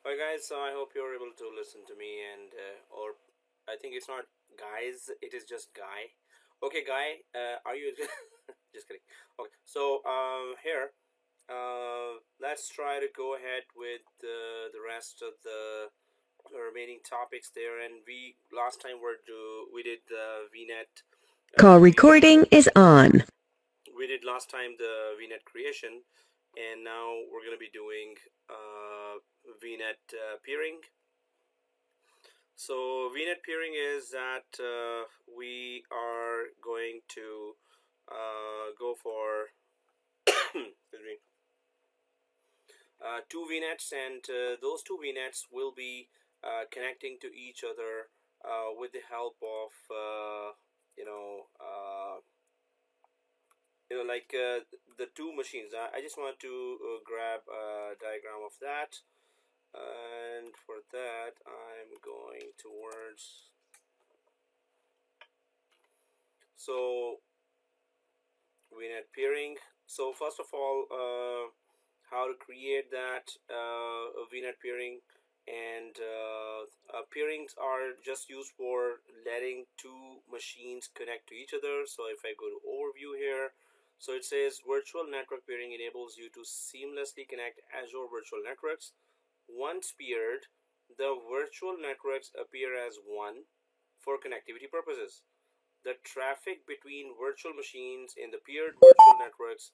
Hi guys, so I hope you're able to listen to me and or I think it's not guys, it is just Guy. Okay, Guy, are you just kidding? Okay, so here, let's try to go ahead with the rest of the remaining topics there. And we last time we did the VNet Call creation. recording is on. We did last time the VNet creation, and now we're gonna be doing VNet peering. So VNet peering is that we are going to go for excuse me, two VNets, and those two VNets will be connecting to each other with the help of like the two machines. I just want to grab a diagram of that, and for that I'm going towards. So VNet peering. So first of all, how to create that VNet peering, and peerings are just used for letting two machines connect to each other. So if I go to overview here, so it says virtual network peering enables you to seamlessly connect Azure virtual networks. Once peered, the virtual networks appear as one for connectivity purposes. The traffic between virtual machines in the peered virtual networks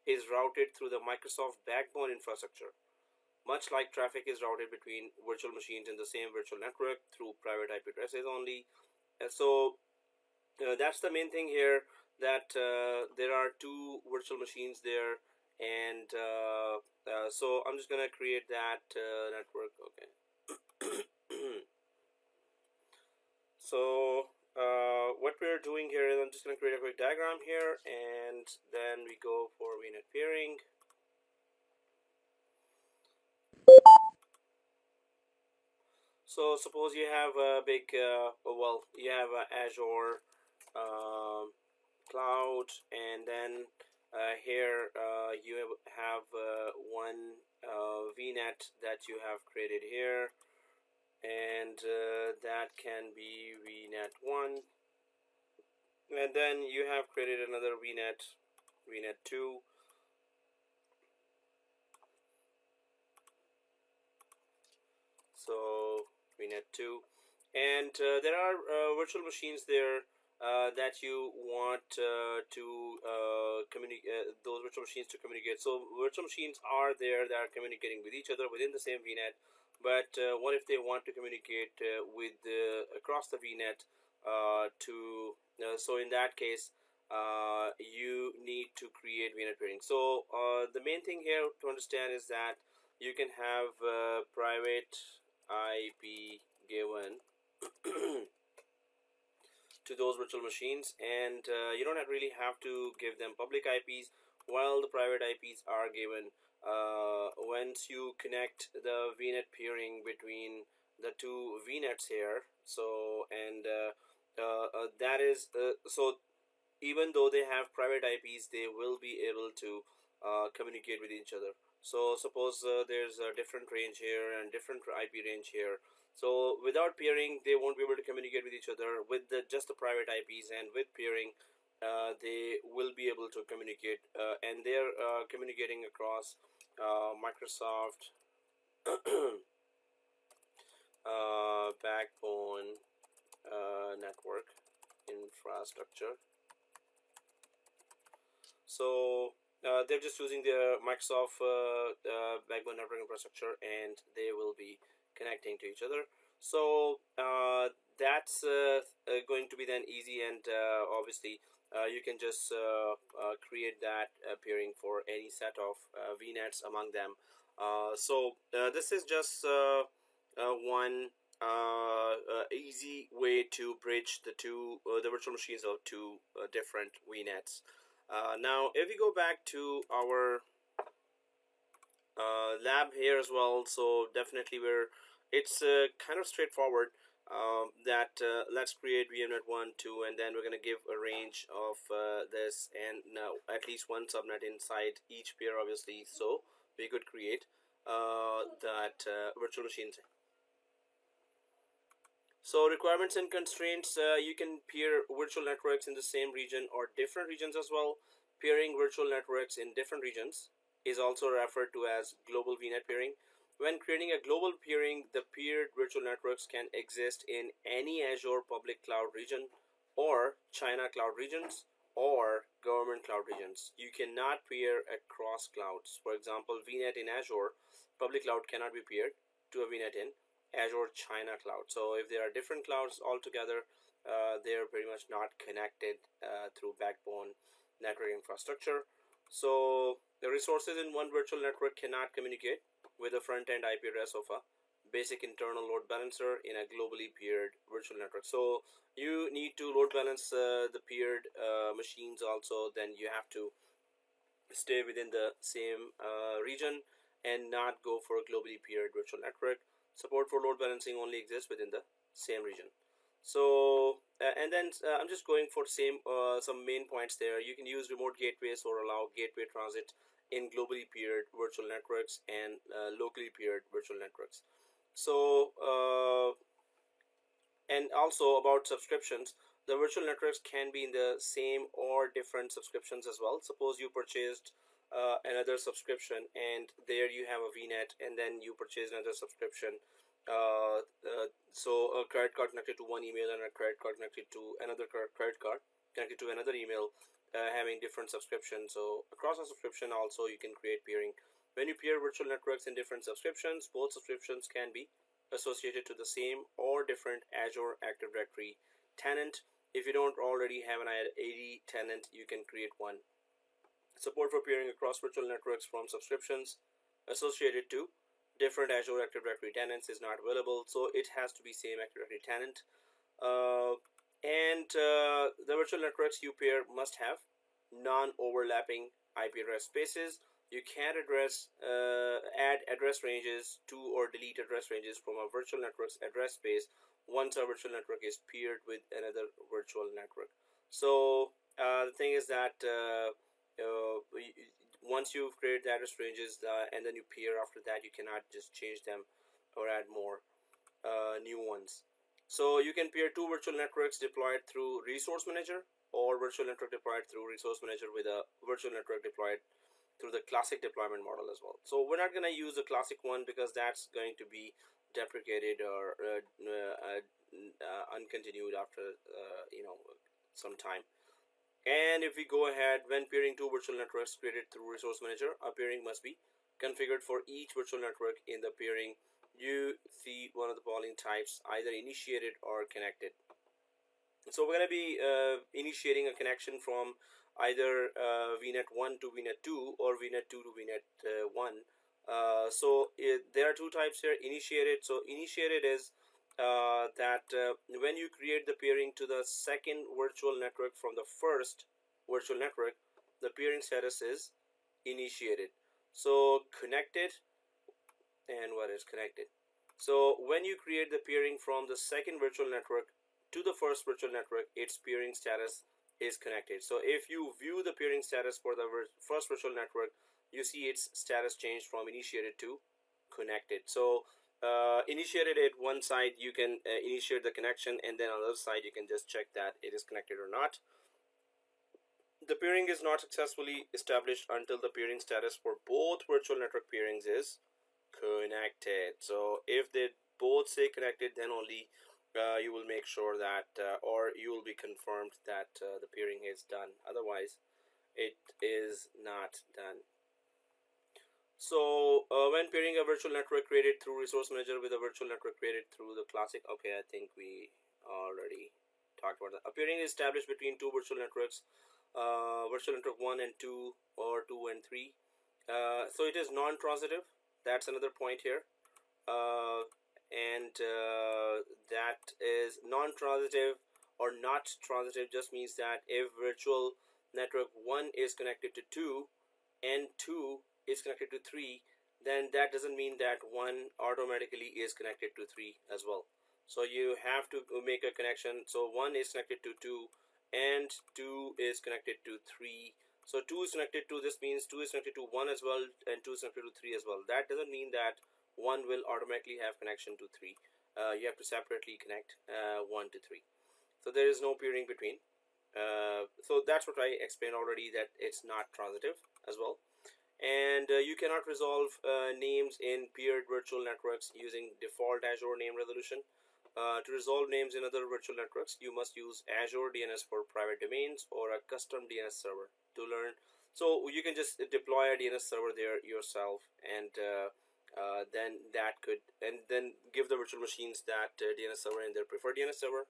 is routed through the Microsoft backbone infrastructure, much like traffic is routed between virtual machines in the same virtual network through private IP addresses only. That's the main thing here, that there are two virtual machines there, and so I'm just gonna create that network. Okay. So what we're doing here is I'm just going to create a quick diagram here, and then we go for VNet peering. So suppose you have a big, you have Azure cloud, and then here you have one VNet that you have created here, and that can be VNet 1, and then you have created another VNet 2. So VNet 2, and there are virtual machines there that you want to communicate, those virtual machines to communicate. So virtual machines are there that are communicating with each other within the same VNet, but what if they want to communicate with across the VNet to so in that case you need to create VNet peering. So the main thing here to understand is that you can have private IP given to those virtual machines, and you don't really have to give them public IPs, while the private IPs are given once you connect the VNet peering between the two VNets here. So and that is so even though they have private IPs, they will be able to communicate with each other. So suppose there's a different range here and different IP range here. So without peering, they won't be able to communicate with each other. With just the private IPs, and with peering, they will be able to communicate, and they're communicating across Microsoft backbone network infrastructure. So they're just using their Microsoft backbone network infrastructure, and they will be connecting to each other. So that's going to be then easy, and obviously you can just create that peering for any set of VNets among them. This is just one easy way to bridge the virtual machines of two different VNets. Now, if we go back to our lab here as well, so definitely it's kind of straightforward. That let's create VMnet 1, 2, and then we're going to give a range of this, and now at least one subnet inside each pair, obviously, so we could create. that virtual machines. So requirements and constraints, you can peer virtual networks in the same region or different regions as well. Peering virtual networks in different regions is also referred to as global VNet peering. When creating a global peering, the peered virtual networks can exist in any Azure public cloud region or China cloud regions or government cloud regions. You cannot peer across clouds. For example, VNet in Azure public cloud cannot be peered to a VNet in Azure China cloud. So if there are different clouds altogether, they're pretty much not connected through backbone network infrastructure. So the resources in one virtual network cannot communicate with the front-end IP address of a basic internal load balancer in a globally peered virtual network. So you need to load balance the peered machines also. Then you have to stay within the same region and not go for a globally peered virtual network. Support for load balancing only exists within the same region. So and then I'm just going for some main points there. You can use remote gateways or allow gateway transit in globally peered virtual networks and locally peered virtual networks. So and also about subscriptions, the virtual networks can be in the same or different subscriptions as well. Suppose you purchased another subscription and there you have a VNet, and then you purchase another subscription. So a credit card connected to one email and a credit card connected to another credit card connected to another email, having different subscriptions. So across a subscription also you can create peering. When you peer virtual networks in different subscriptions, both subscriptions can be associated to the same or different Azure Active Directory tenant. If you don't already have an AD tenant, you can create one. Support for peering across virtual networks from subscriptions associated to different Azure Active Directory tenants is not available, so it has to be same Active Directory tenant. The virtual networks you pair must have non-overlapping IP address spaces. You can't add address ranges to or delete address ranges from a virtual network's address space once a virtual network is peered with another virtual network. So the thing is that once you've created the address ranges and then you peer after that, you cannot just change them or add more new ones. So you can peer two virtual networks deployed through Resource Manager or virtual network deployed through Resource Manager with a virtual network deployed through the classic deployment model as well. So we're not going to use the classic one because that's going to be deprecated or uncontinued after some time. And if we go ahead, when peering two virtual networks created through Resource Manager, a peering must be configured for each virtual network. In the peering, you see one of the following types, either initiated or connected. So we're going to be initiating a connection from either VNet 1 to VNet 2 or VNet 2 to VNet 1. There are two types here, initiated. So initiated is when you create the peering to the second virtual network from the first virtual network, the peering status is initiated. So connected, and what is connected? So when you create the peering from the second virtual network to the first virtual network, its peering status is connected. So if you view the peering status for the first virtual network, you see its status changed from initiated to connected. So initiated at one side, you can initiate the connection, and then on the other side you can just check that it is connected or not. The peering is not successfully established until the peering status for both virtual network peerings is connected. So if they both say connected, then only you will make sure that or you will be confirmed that the peering is done. Otherwise it is not done. So when peering a virtual network created through Resource Manager with a virtual network created through the classic, okay, I think we already talked about that. A peering is established between two virtual networks, virtual network 1 and 2 or 2 and 3. So it is non-transitive. That's another point here. That is non-transitive or not transitive just means that if virtual network 1 is connected to 2 and 2 is connected to 3, then that doesn't mean that 1 automatically is connected to 3 as well. So you have to make a connection. So 1 is connected to 2 and 2 is connected to 3. So 2 is connected to, this means 2 is connected to 1 as well, and 2 is connected to 3 as well. That doesn't mean that 1 will automatically have connection to 3. You have to separately connect 1 to 3. So there is no peering between. So that's what I explained already, that it's not transitive as well. And you cannot resolve names in paired virtual networks using default Azure name resolution. To resolve names in other virtual networks, you must use Azure DNS for private domains or a custom DNS server to learn. So you can just deploy a DNS server there yourself, and then that could, and then give the virtual machines that DNS server and their preferred DNS server.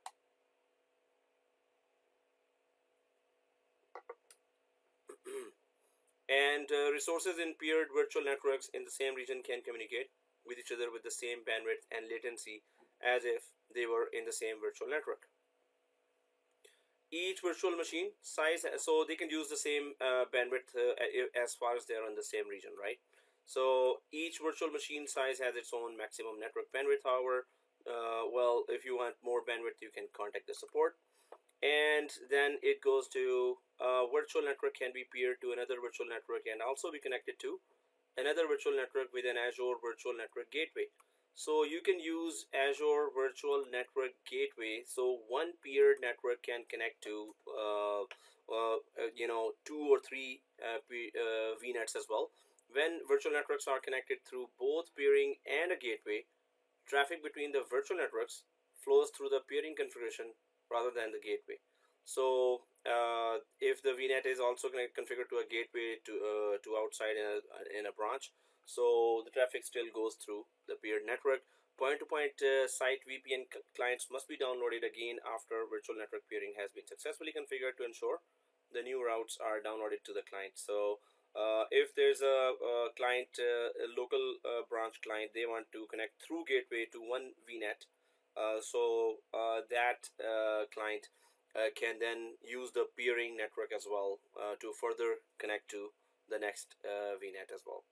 And resources in paired virtual networks in the same region can communicate with each other with the same bandwidth and latency as if they were in the same virtual network. Each virtual machine size, so they can use the same bandwidth as far as they're in the same region, right? So each virtual machine size has its own maximum network bandwidth. However, well, if you want more bandwidth, you can contact the support. And then it goes to virtual network can be paired to another virtual network and also be connected to another virtual network with an Azure Virtual Network Gateway. So you can use Azure Virtual Network Gateway. So one paired network can connect to you know, 2 or 3 VNets as well. When virtual networks are connected through both peering and a gateway, traffic between the virtual networks flows through the peering configuration rather than the gateway. So if the VNet is also configured to a gateway to outside in a branch, so the traffic still goes through the paired network. Point-to-point site VPN clients must be downloaded again after virtual network peering has been successfully configured to ensure the new routes are downloaded to the client. So if there's a client, a local branch client, they want to connect through gateway to one VNet, that client can then use the peering network as well to further connect to the next VNet as well.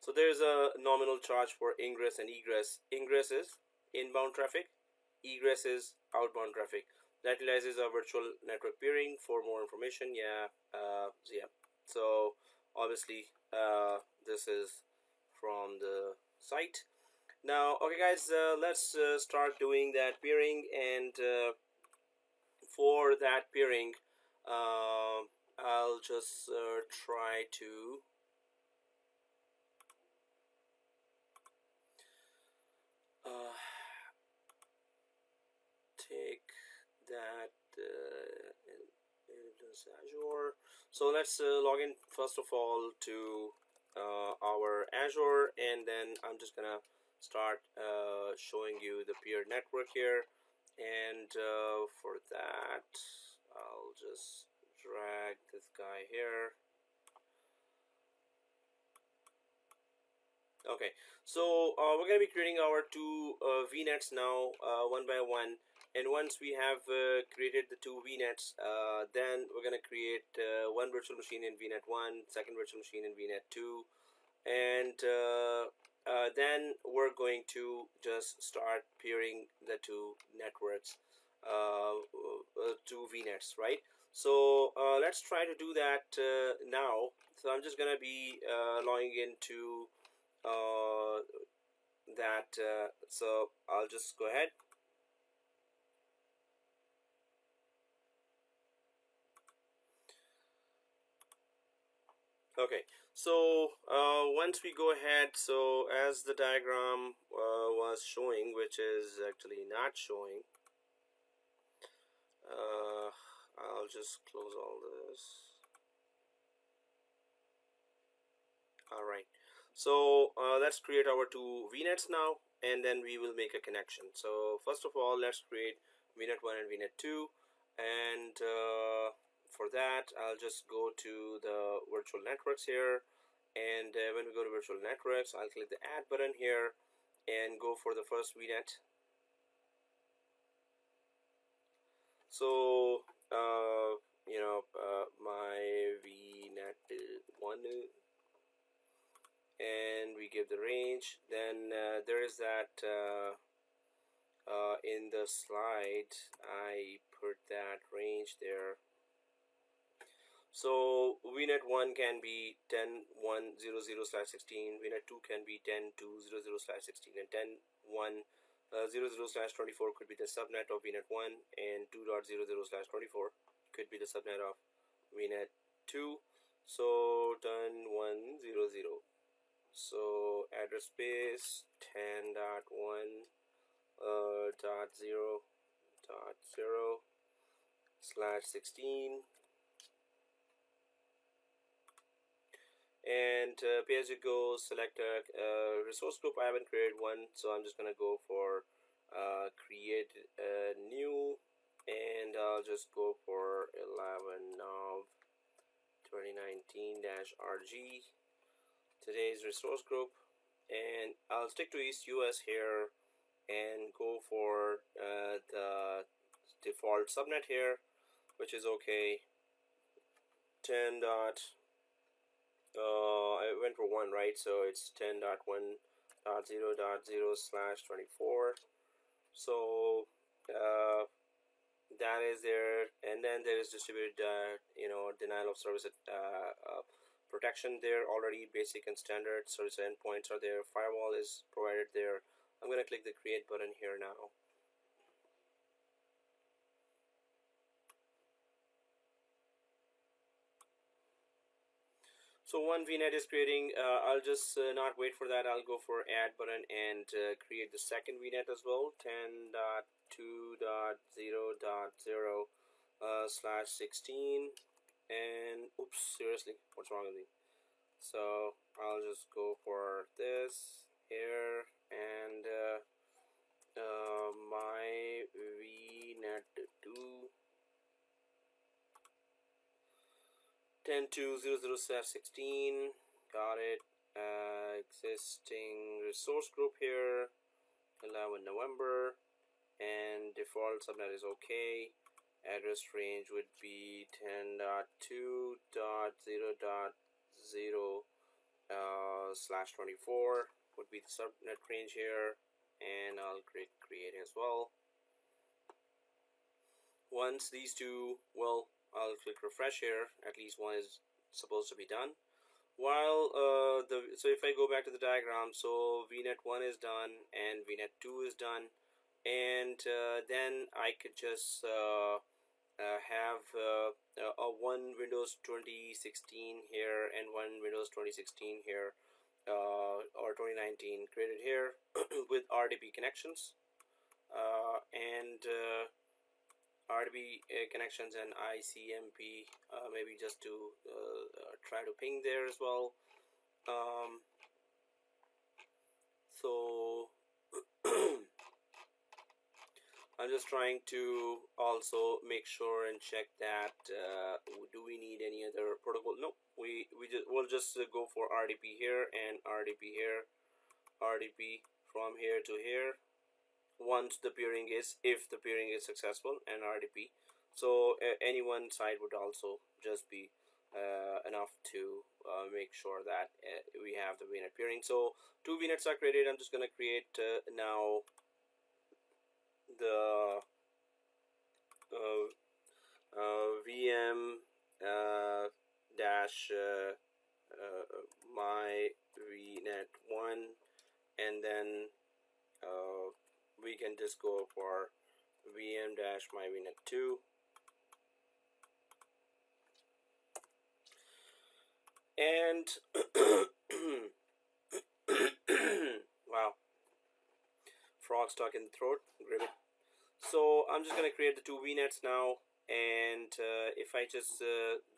So there's a nominal charge for ingress and egress. Ingress is inbound traffic, egress is outbound traffic. That utilizes a virtual network peering. For more information, so obviously this is from the site. Now, okay guys, let's start doing that peering, and for that peering, I'll just try to take that in Azure. So let's log in first of all to our Azure, and then I'm just gonna start showing you the peer network here. And for that, I'll just drag this guy here. Okay, so we're going to be creating our two VNets now, one by one. And once we have created the two VNets, then we're going to create one virtual machine in VNet 1, second virtual machine in VNet 2, and then we're going to just start peering the two networks, two VNets, right? So let's try to do that now. So I'm just going to be logging into that, so I'll just go ahead. Okay, so once we go ahead, so as the diagram was showing, which is actually not showing, I'll just close all this. All right, so let's create our two VNets now, and then we will make a connection. So first of all, let's create VNet 1 and VNet 2, and for that, I'll just go to the virtual networks here, and when we go to virtual networks, I'll click the add button here and go for the first VNet. So you know, my VNet 1, and we give the range. Then there is that in the slide I put that range there. So VNet 1 can be 10.1.0.0/16, VNet 2 can be 10.2.0.0/16, and 10.1.0.0/24 could be the subnet of VNet 1, and 2.0.0/24 could be the subnet of VNet 2. So 10.1.0.0. So address space 10.1.0.0/16, and pay as you go, select a resource group. I haven't created one, so I'm just gonna go for create a new, and I'll just go for 11 of 2019-RG, today's resource group, and I'll stick to East US here and go for the default subnet here, which is okay. 10 dot I went for 1, right? So it's 10.1.0.0/24. So that is there, and then there is distributed denial of service protection there already. Basic and standard service endpoints are there. Firewall is provided there. I'm gonna click the create button here now. So one VNet is creating. I'll just not wait for that. I'll go for add button and create the second VNet as well. 10.2.0.0/16, and oops, seriously, what's wrong with me? So I'll just go for this here, and my VNet 2 10.2.0.0/16, got it. Existing resource group here, 11 November, and default subnet is okay. Address range would be 10.2.0.0/24 would be the subnet range here, and I'll click create as well. Once these two, well, I'll click refresh here. At least one is supposed to be done. While so if I go back to the diagram, so VNet 1 is done and VNet 2 is done, and then I could just have a one Windows 2016 here and one Windows 2016 here, or 2019 created here with RDP connections, and RDP connections and ICMP, maybe just to try to ping there as well. So I'm just trying to also make sure and check that do we need any other protocol? Nope, we'll just go for RDP here and RDP here, RDP from here to here. Once the peering is, if the peering is successful, and RDP. So any one side would also just be enough to make sure that we have the VNet peering. So two VNets are created. I'm just going to create now the VM dash my VNet 1, and then we can just go for VM dash my VNet 2, and wow, frog stuck in the throat, grab it. So I'm just gonna create the two VNets now, and if I just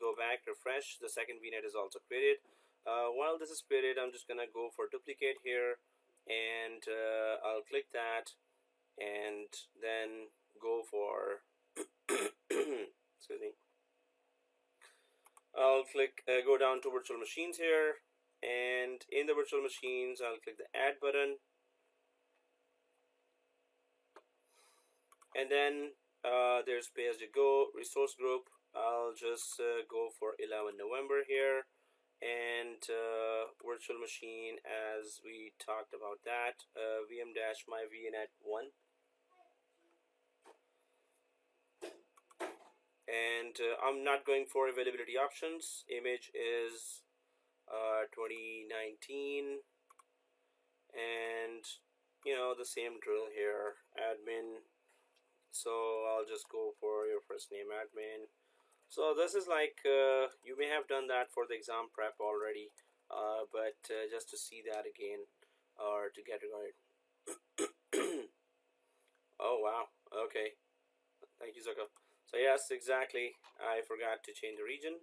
go back, refresh, the second VNet is also created. While this is created, I'm just gonna go for duplicate here, and I'll click that, and then go for excuse me, I'll click go down to virtual machines here, and in the virtual machines I'll click the add button, and then there's pay as you go resource group. I'll just go for 11 November here, and virtual machine, as we talked about that, VM dash my VNet 1, and I'm not going for availability options. Image is 2019, and the same drill here, admin. So I'll just go for your first name, admin. So this is like you may have done that for the exam prep already, but just to see that again or to get it right. Oh wow, okay, thank you, Zuko. So yes, exactly, I forgot to change the region,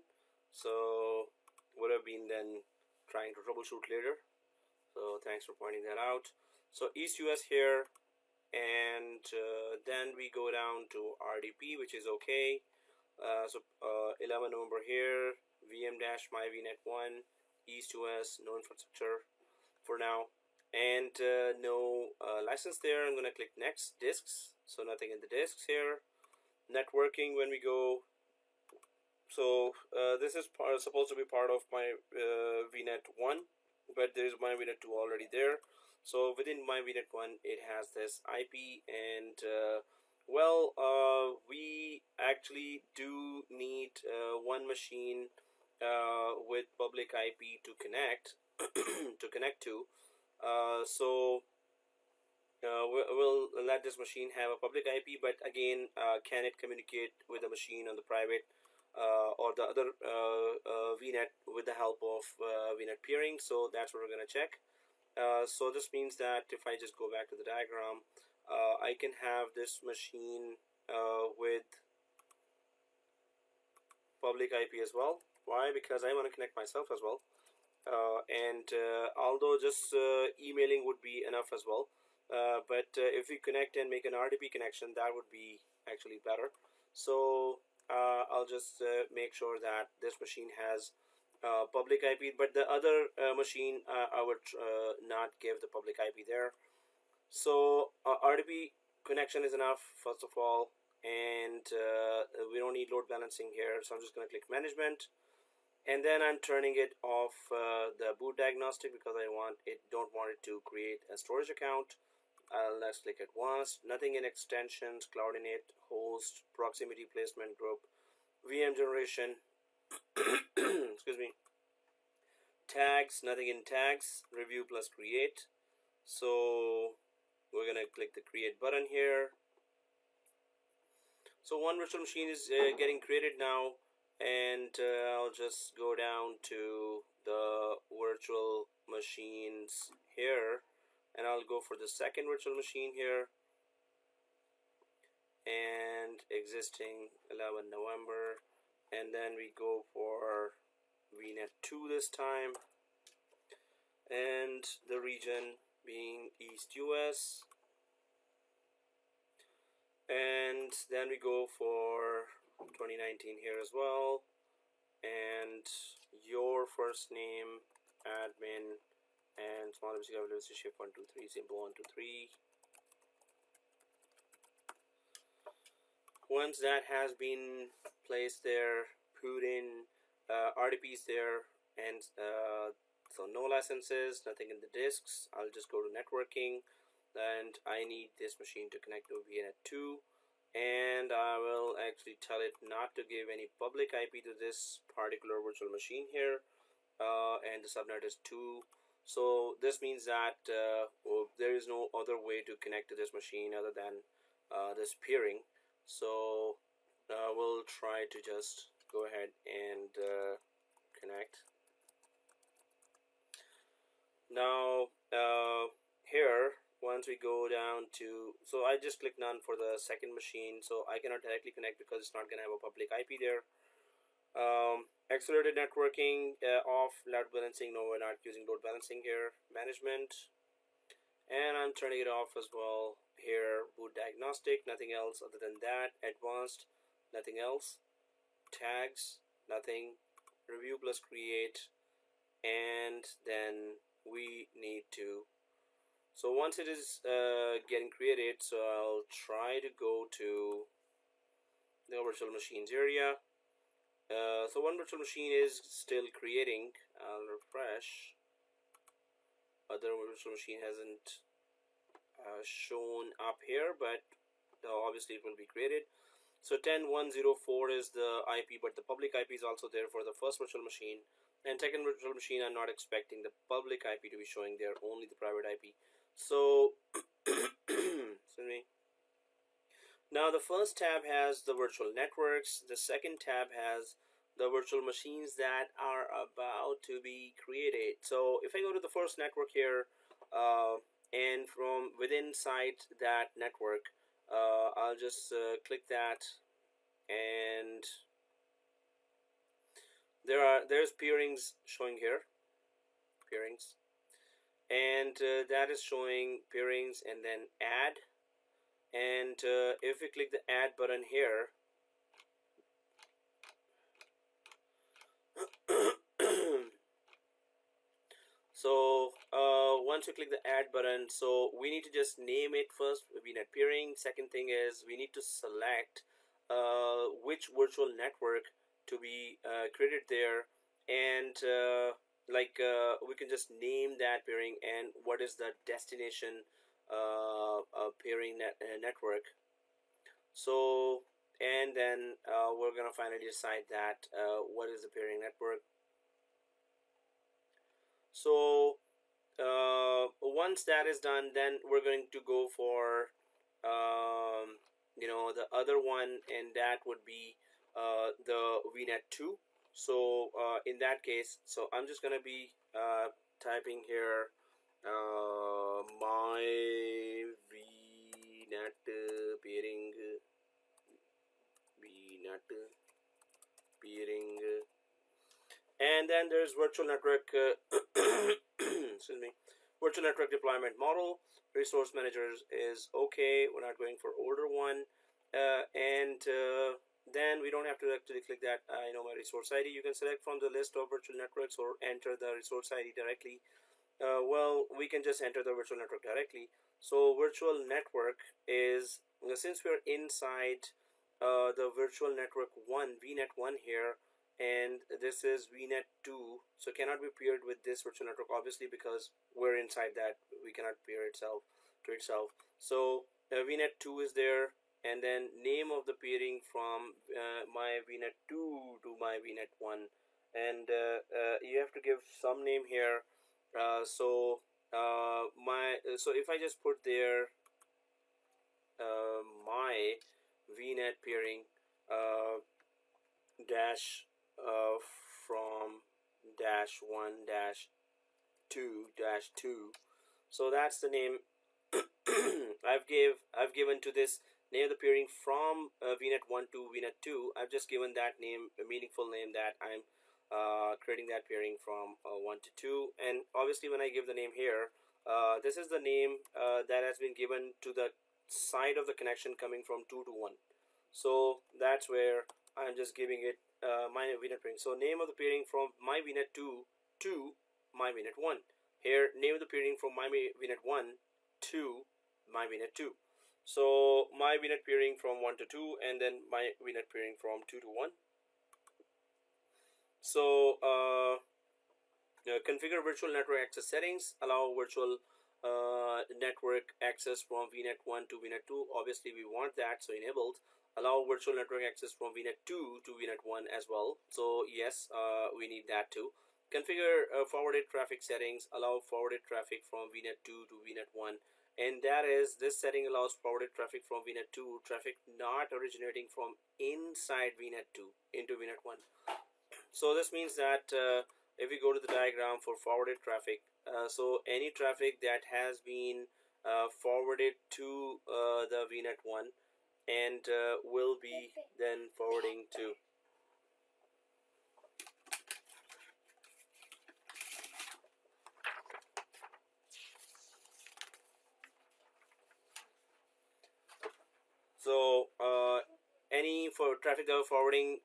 so would have been then trying to troubleshoot later. So thanks for pointing that out. So East US here, and then we go down to RDP, which is okay. 11 November here, VM dash my VNet 1, East US, no infrastructure for now, and no license there. I'm gonna click next, disks, so nothing in the disks here. Networking, when we go, so this is supposed to be part of my VNet 1, but there is my VNet 2 already there. So within my VNet 1, it has this IP, and we actually do need one machine with public IP to connect to. We'll let this machine have a public IP, but again, can it communicate with the machine on the private or the other VNet with the help of VNet peering? So that's what we're going to check. So this means that if I just go back to the diagram, I can have this machine with public IP as well. Why? Because I want to connect myself as well. And although just emailing would be enough as well, but if we connect and make an RDP connection, that would be actually better. So I'll just make sure that this machine has public IP, but the other machine I would not give the public IP there. So RDP connection is enough, first of all, and we don't need load balancing here. So I'm just going to click management, and then I'm turning it off the boot diagnostic because don't want it to create a storage account. Let's click advanced, nothing in extensions, cloud init, host, proximity placement group, VM generation, excuse me, tags, nothing in tags, review plus create. So we're gonna click the create button here. So one virtual machine is getting created now, and I'll just go down to the virtual machines here, and I'll go for the second virtual machine here, and existing 11 November, and then we go for VNet 2 this time, and the region being East US, and then we go for 2019 here as well, and your first name, admin, and small basic shift 123, simple 123. Once that has been placed there, put in RDPs there, and so no licenses, nothing in the disks. I'll just go to networking, and I need this machine to connect to VNet 2, and I will actually tell it not to give any public IP to this particular virtual machine here, and the subnet is 2. So this means that there is no other way to connect to this machine other than this peering. So we'll try to just go ahead and connect. Now here, once we go down to, so I just click none for the second machine, so I cannot directly connect because it's not going to have a public IP there. Accelerated networking off, load balancing, no, we're not using load balancing here. Management, and I'm turning it off as well here. Boot diagnostic, nothing else other than that. Advanced, nothing else. Tags, nothing. Review plus create, and then we need to, so once it is getting created, so I'll try to go to the virtual machines area. So one virtual machine is still creating. I'll refresh. Other virtual machine hasn't shown up here, but obviously it will be created. So 10.1.0.4 is the IP, but the public IP is also there for the first virtual machine. And second virtual machine, I'm not expecting the public IP to be showing there, only the private IP. So, excuse me. Now the first tab has the virtual networks. The second tab has the virtual machines that are about to be created. So if I go to the first network here, and from within inside that network, I'll just click that, and there's peerings showing here, peerings, and that is showing peerings, and then add. And if we click the add button here, so once you click the add button, so we need to just name it first, VNet peering. Second thing is we need to select which virtual network to be created there, and we can just name that peering and what is the destination peering network. So, and then we're gonna finally decide that what is the peering network. So once that is done, then we're going to go for the other one, and that would be the VNet 2. So in that case, so I'm just gonna be typing here my VNet peering, and then there's virtual network excuse me, virtual network deployment model. Resource managers is okay, we're not going for older one, and then we don't have to actually click that I know my resource ID. You can select from the list of virtual networks or enter the resource ID directly. Well, we can just enter the virtual network directly. So virtual network is, since we're inside the virtual network 1, VNet 1 here, and this is VNet 2, so cannot be paired with this virtual network, obviously, because we're inside that, we cannot pair itself to itself. So VNet 2 is there, and then name of the pairing from my VNet 2 to my VNet 1, and you have to give some name here. So if I just put there my VNet pairing dash from -1 -2 so that's the name I've given to this name the pairing from VNet 1 to VNet 2. I've just given that name a meaningful name that I'm creating that pairing from 1 to 2. And obviously when I give the name here, this is the name that has been given to the side of the connection coming from 2 to 1. So that's where I'm just giving it my VNet pairing. So name of the pairing from my VNet 2 to my VNet 1. Here, name of the pairing from my VNet 1 to my VNet 2. So my VNet pairing from 1 to 2, and then my VNet pairing from 2 to 1. So configure virtual network access settings. Allow virtual network access from VNet 1 to VNet 2. Obviously we want that, so enabled. Allow virtual network access from VNet 2 to VNet 1 as well. So yes, we need that too. Configure forwarded traffic settings. Allow forwarded traffic from VNet 2 to VNet 1. And that is, this setting allows forwarded traffic from VNet 2, traffic not originating from inside VNet 2 into VNet 1. So this means that if we go to the diagram for forwarded traffic, so any traffic that has been forwarded to the VNet 1 and will be then forwarding to so any for traffic that are forwarding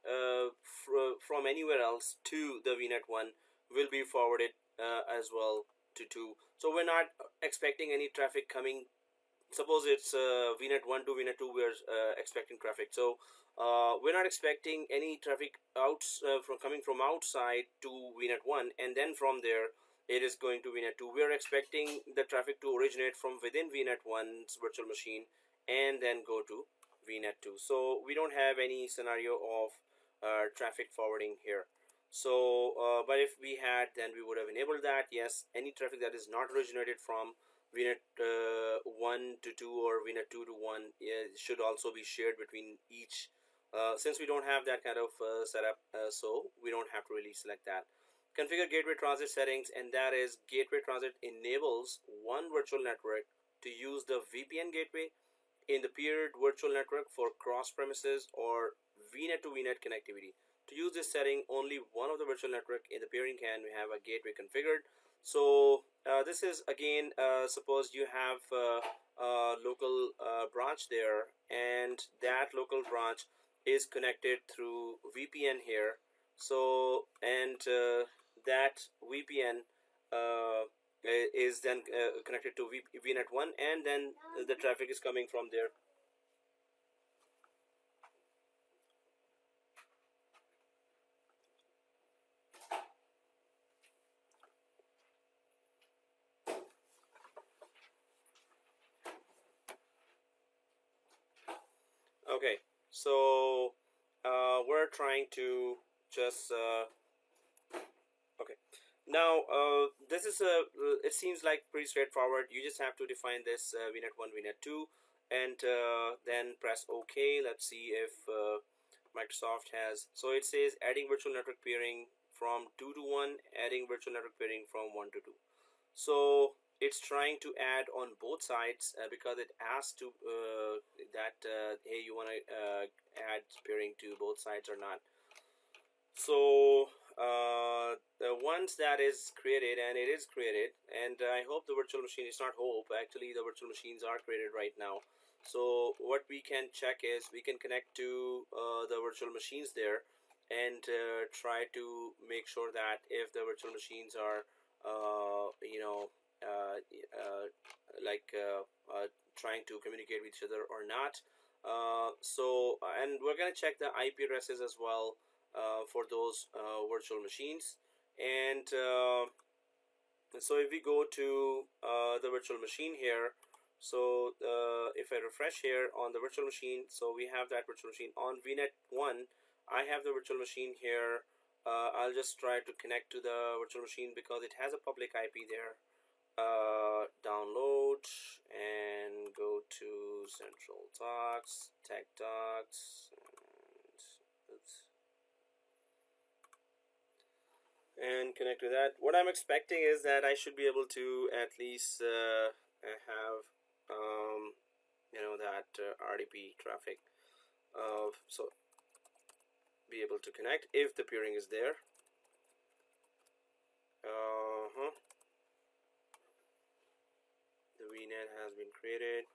from anywhere else to the VNet 1 will be forwarded as well to 2. So we're not expecting any traffic coming. Suppose it's VNet 1 to VNet 2, we're expecting traffic. So we're not expecting any traffic from coming from outside to VNet 1, and then from there it is going to VNet 2. We're expecting the traffic to originate from within VNet 1's virtual machine and then go to VNet 2. So we don't have any scenario of traffic forwarding here. So, but if we had, then we would have enabled that. Yes, any traffic that is not originated from VNet 1 to 2 or VNet 2 to 1 should also be shared between each. Since we don't have that kind of setup, so we don't have to really select that. Configure gateway transit settings, and that is gateway transit enables one virtual network to use the VPN gateway in the peered virtual network for cross premises or VNet to VNet connectivity. To use this setting, only one of the virtual network in the peering can have a gateway configured. So this is again, suppose you have a local branch there, and that local branch is connected through VPN here. So, and that VPN is then connected to VNet 1, and then the traffic is coming from there. Okay, so we're trying to just okay. Now this is a it seems like pretty straightforward. You just have to define this VNet 1, VNet 2, and then press OK. Let's see if Microsoft has. So it says adding virtual network peering from 2 to 1, adding virtual network peering from 1 to 2. So it's trying to add on both sides because it asks to that hey, you want to add peering to both sides or not. So once that is created, and it is created, and I hope the virtual machine, it's not hope, actually the virtual machines are created right now. So what we can check is we can connect to the virtual machines there, and try to make sure that if the virtual machines are like trying to communicate with each other or not. So and we're gonna check the IP addresses as well for those virtual machines. And so if we go to the virtual machine here, so if I refresh here on the virtual machine, so we have that virtual machine on VNet 1. I have the virtual machine here. I'll just try to connect to the virtual machine because it has a public IP there. Download and go to Central Talks, Tech Talks, and connect to that. What I'm expecting is that I should be able to at least have that RDP traffic. So be able to connect if the peering is there. The VNet has been created.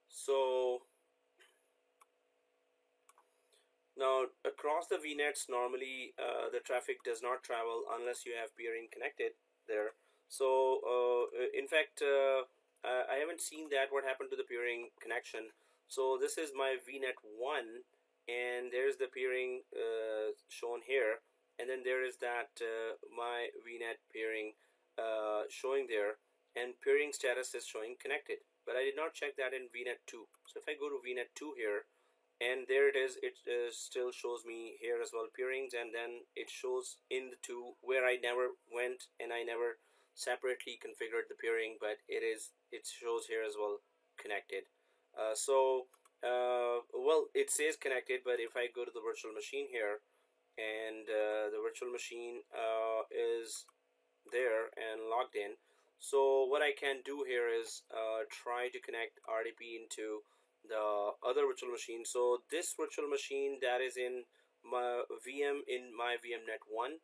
So now across the VNets, normally the traffic does not travel unless you have peering connected there. So in fact, I haven't seen that what happened to the peering connection. So this is my VNet 1, and there's the peering shown here, and then there is that my VNet peering showing there, and peering status is showing connected, but I did not check that in VNet 2. So if I go to VNet 2 here, and there it is, it still shows me here as well peerings, and then it shows in the 2 where I never went and I never separately configured the peering, but it shows here as well connected. Well, it says connected, but if I go to the virtual machine here, and the virtual machine is there and logged in, so what I can do here is try to connect RDP into the other virtual machine. So this virtual machine that is in my VM, in my VMnet 1,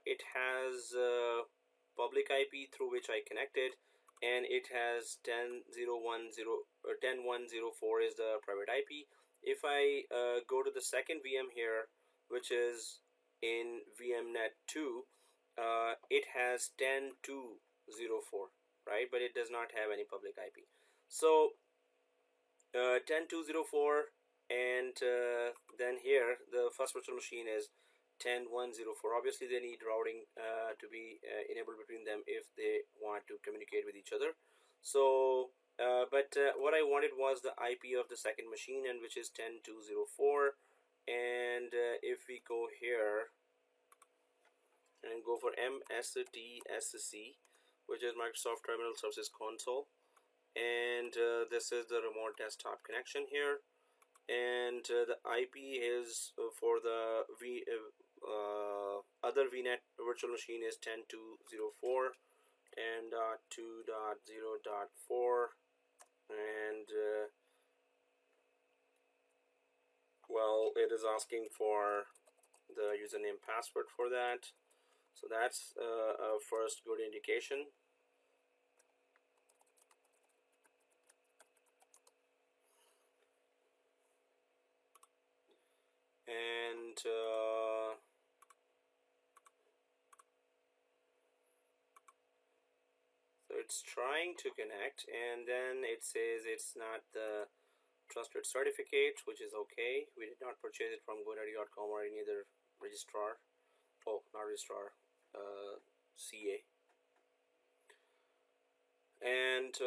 it has public IP through which I connected, and it has 10.0.10 or 10.1.0.4 is the private IP. If I go to the second VM here, which is in VMnet 2, it has 10.2.0.4, right? But it does not have any public IP. So 10.2.0.4 and then here the first virtual machine is 10.1.0.4. Obviously they need routing to be enabled between them if they want to communicate with each other. So but what I wanted was the IP of the second machine, and which is 10.2.0.4. And if we go here and go for MSTSC, which is Microsoft Terminal Services Console, and this is the remote desktop connection here, and the IP is for the other VNet virtual machine is 10.2.0.4, 10.2.0.4, and well, it is asking for the username password for that. So that's a first good indication. And so it's trying to connect, and then it says it's not the trusted certificate, which is okay. We did not purchase it from GoDaddy.com or any other registrar. Oh, not registrar, CA. And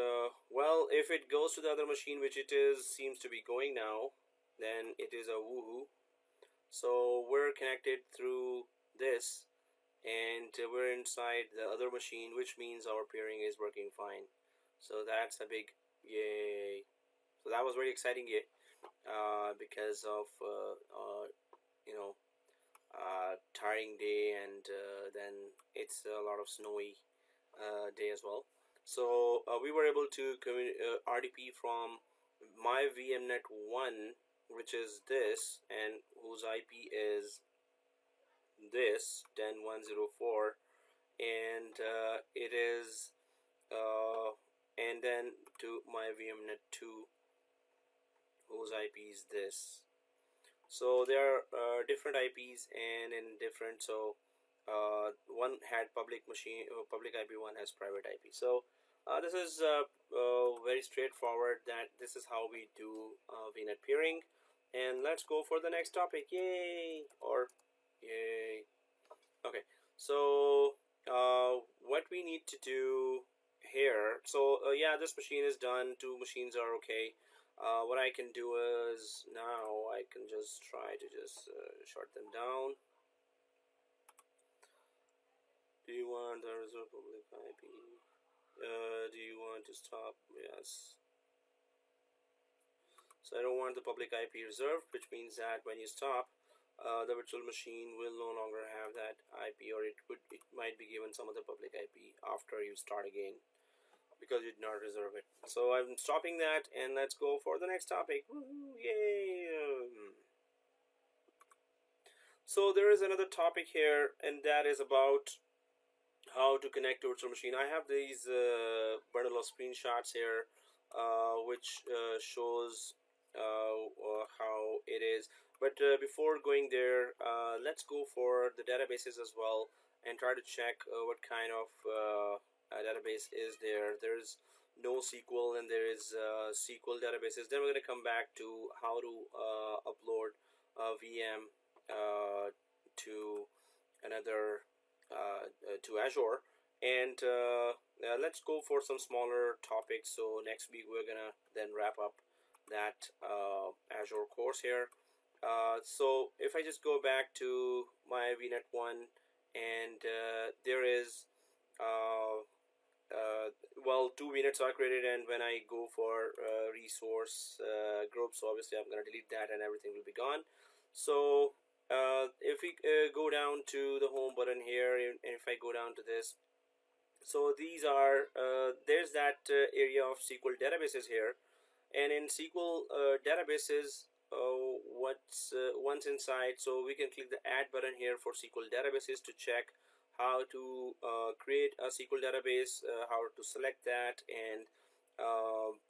well, if it goes to the other machine, which it is seems to be going now, then it is a woohoo. So we're connected through this, and we're inside the other machine, which means our peering is working fine. So that's a big yay. So that was very exciting, yay, because of you know tiring day, and then it's a lot of snowy day as well. So we were able to RDP from my VMnet 1, which is this, and whose IP is this 10.1.0.4, and it is and then to my VMnet 2, whose IP is this. So there are different IPs, and in different, so one had public machine, public IP, one has private IP. So this is very straightforward, that this is how we do VNet peering. And let's go for the next topic. Yay! Or yay. Okay, so what we need to do here, so yeah, this machine is done, two machines are okay. What I can do is, now I can just try to just shut them down. Do you want the reserve public IP? Do you want to stop? Yes. So I don't want the public IP reserved, which means that when you stop, the virtual machine will no longer have that IP, or it might be given some other public IP after you start again, because you did not reserve it. So I'm stopping that, and let's go for the next topic. Woohoo, yay! So there is another topic here, and that is about how to connect to virtual machine. I have these bundle of screenshots here, which shows how it is. But before going there, let's go for the databases as well, and try to check what kind of database is there. There's NoSQL, and there is SQL databases. Then we're going to come back to how to upload a VM to another to Azure. And let's go for some smaller topics. So next week we're gonna then wrap up that Azure course here. So if I just go back to my VNet 1, and there is well, two VNets are created, and when I go for resource groups, so obviously I'm going to delete that and everything will be gone. So if we go down to the home button here, and if I go down to this, so these are there's that area of SQL databases here, and in SQL databases, once inside, so we can click the add button here for SQL databases to check how to create a SQL database, how to select that, and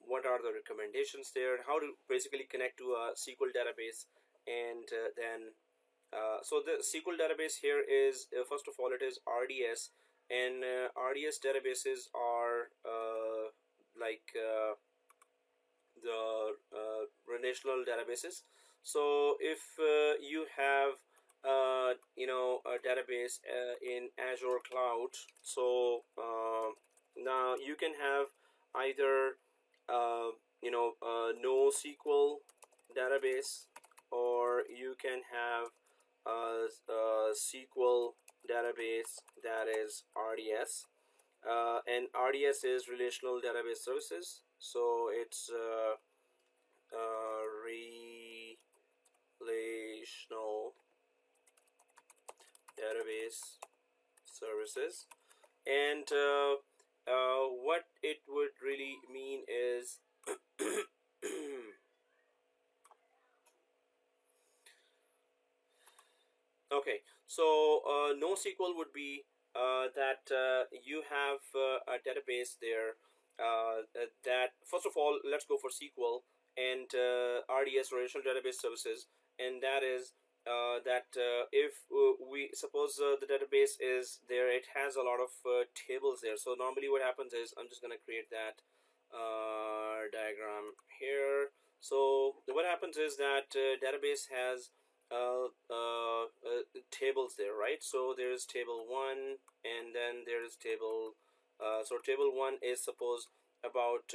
what are the recommendations there, how to basically connect to a SQL database. And then so the SQL database here is, first of all, it is RDS, and RDS databases are like the relational databases. So if you have a database in Azure cloud, so now you can have either NoSQL database, or you can have a SQL database, that is RDS. And RDS is Relational Database Services, so it's Relational Database Services. And what it would really mean is okay, so NoSQL would be that you have a database there that, first of all, let's go for SQL and RDS, Relational Database Services, and that is that if we suppose the database is there, it has a lot of tables there. So normally what happens is, I'm just going to create that diagram here. So what happens is that database has tables there, right? So there's table 1, and then there's table so table 1 is suppose about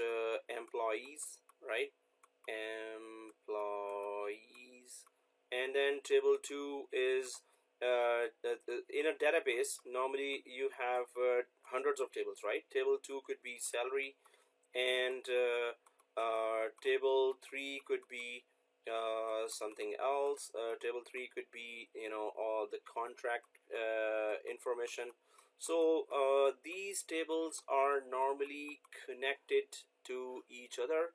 employees, right? Employees. And then table 2 is in a database normally you have hundreds of tables, right? Table 2 could be salary, and table 3 could be something else. Table 3 could be all the contract information. So these tables are normally connected to each other,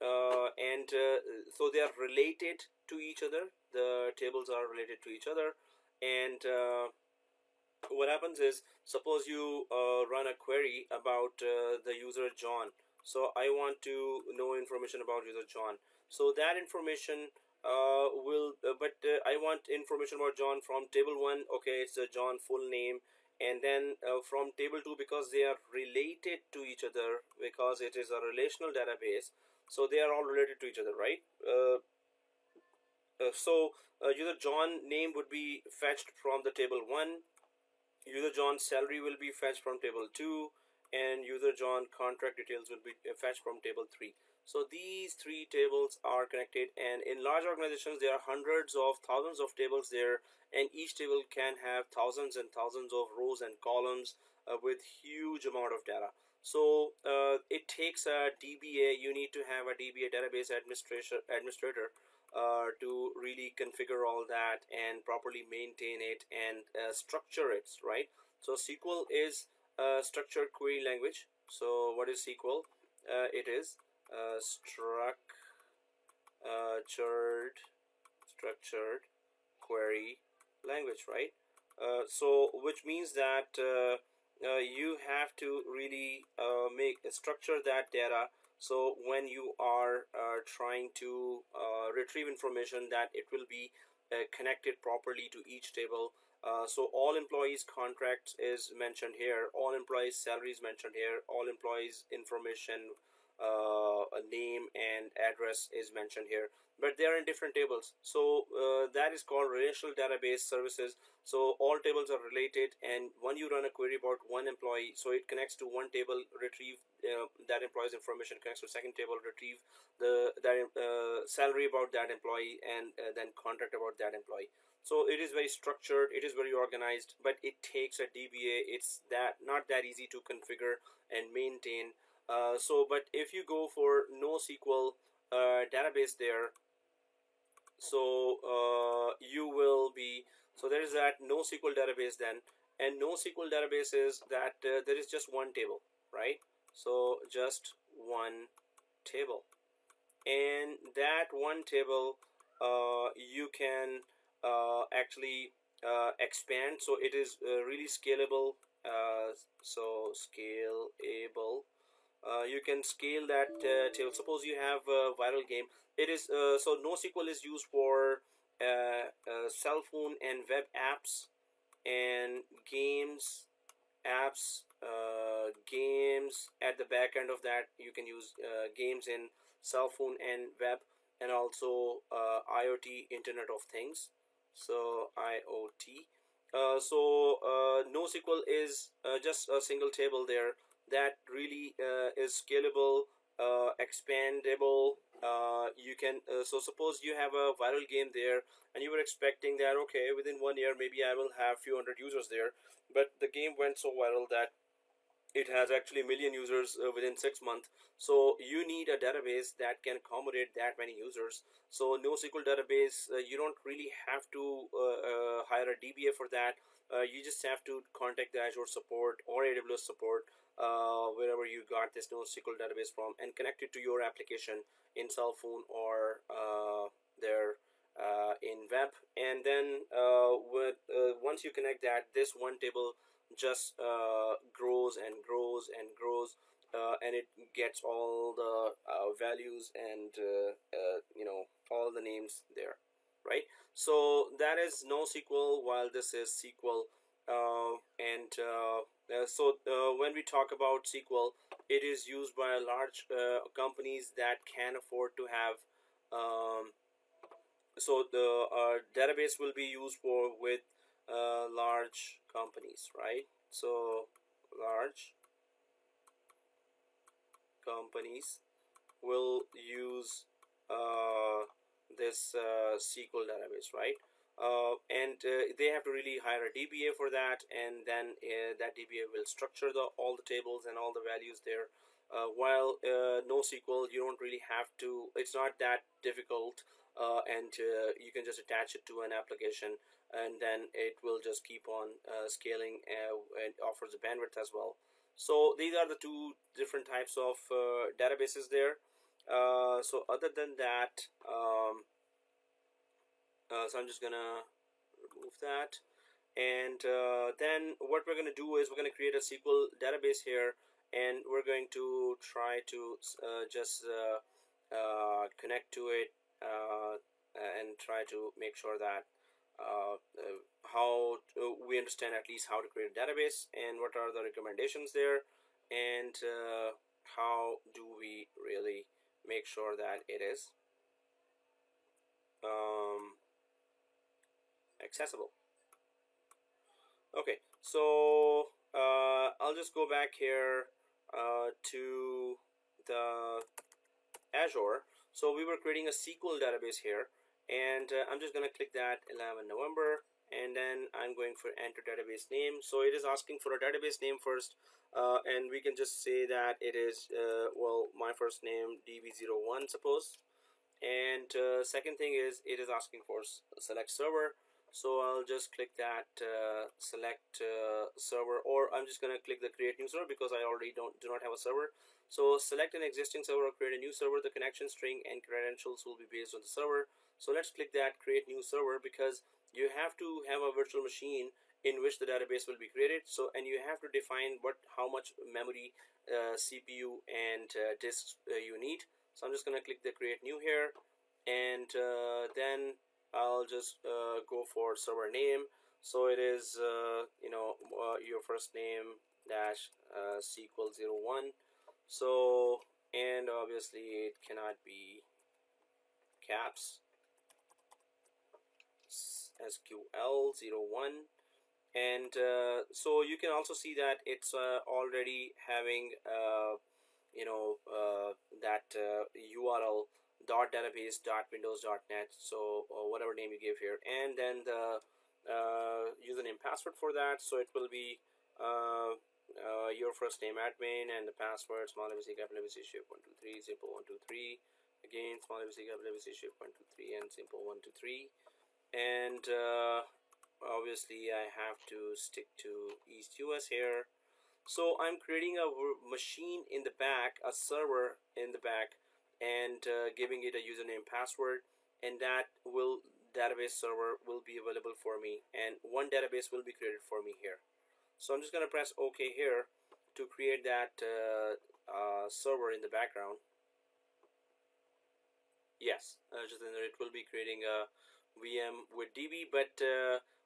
and so they are related to each other. The tables are related to each other, and what happens is, suppose you run a query about the user John. So I want to know information about user John. So that information I want information about John from table 1. Okay, it's a John full name. And then from table 2, because they are related to each other, because it is a relational database, so they are all related to each other, right? So user John name would be fetched from the table 1, user John salary will be fetched from table 2, and user John contract details will be fetched from table 3. So these three tables are connected, and in large organizations there are hundreds of thousands of tables there, and each table can have thousands and thousands of rows and columns with huge amount of data. So it takes a DBA. You need to have a DBA, database administrator, to really configure all that and properly maintain it and structure it, right? So SQL is a structured query language. So what is SQL? It is structured query language, right? So which means that you have to really structure that data, so when you are trying to retrieve information, that it will be connected properly to each table. So all employees contracts is mentioned here, all employees salaries mentioned here, all employees information, a name and address is mentioned here, but they are in different tables. So that is called relational database services. So all tables are related, and when you run a query about one employee, so it connects to one table, retrieve that employee's information, connects to second table, retrieve that salary about that employee, and then contract about that employee. So it is very structured, it is very organized, but it takes a DBA. It's not that easy to configure and maintain. But if you go for NoSQL database there, so you will be, so there is that NoSQL database then, and NoSQL database is that there is just one table, right? So just one table, and that one table you can actually expand. So it is really scalable. So scalable. You can scale that table. Suppose you have a viral game. It is so NoSQL is used for cell phone and web apps and games, apps, games at the back end of that. You can use games in cell phone and web, and also IoT, Internet of Things. So IoT. NoSQL is just a single table there that really is scalable, expandable. You can so suppose you have a viral game there, and you were expecting that okay, within 1 year maybe I will have few hundred users there, but the game went so viral that it has actually million users within 6 months. So you need a database that can accommodate that many users. So NoSQL database, you don't really have to hire a DBA for that. You just have to contact the Azure support or AWS support, wherever you got this NoSQL database from, and connect it to your application in cell phone or there in web. And then once you connect that, this one table just grows and grows and grows, and it gets all the values and all the names there, right? So that is NoSQL, while this is SQL. When we talk about SQL, it is used by large companies that can afford to have. So the database will be used for with large companies, right? So large companies will use this SQL database, right? And they have to really hire a DBA for that, and then that DBA will structure all the tables and all the values there. While NoSQL, you don't really have to. It's not that difficult, and you can just attach it to an application, and then it will just keep on scaling, and offers the bandwidth as well. So these are the two different types of databases there. So other than that, so I'm just gonna remove that, and then what we're gonna do is we're gonna create a SQL database here, and we're going to try to just connect to it, and try to make sure that how we understand at least how to create a database and what are the recommendations there, and how do we really make sure that it is accessible. Okay, so I'll just go back here to the Azure. So we were creating a SQL database here, and I'm just gonna click that 11 November, and then I'm going for enter database name. So it is asking for a database name first, and we can just say that it is well, my first name DB01, suppose. And second thing is it is asking for select server. So I'll just click that select server, or I'm just gonna click the create new server because I already do not have a server. So select an existing server or create a new server. The connection string and credentials will be based on the server. So let's click that create new server, because you have to have a virtual machine in which the database will be created. So, and you have to define how much memory, CPU, and disks you need. So I'm just gonna click the create new here, and then I'll just go for server name. So it is your first name dash SQL01. So, and obviously it cannot be caps, SQL01. And so you can also see that it's already having that URL .database.windows.net, so whatever name you give here, and then the username password for that. So it will be your first name admin, and the password small abc capital abc shape 123 simple 123, again small abc capital abc shape 123 and simple 123. And obviously I have to stick to East US here. So I'm creating a machine in the back, a server in the back, and giving it a username password, and that database server will be available for me, and one database will be created for me here. So I'm just going to press OK here to create that server in the background. Yes, just it will be creating a VM with DB, but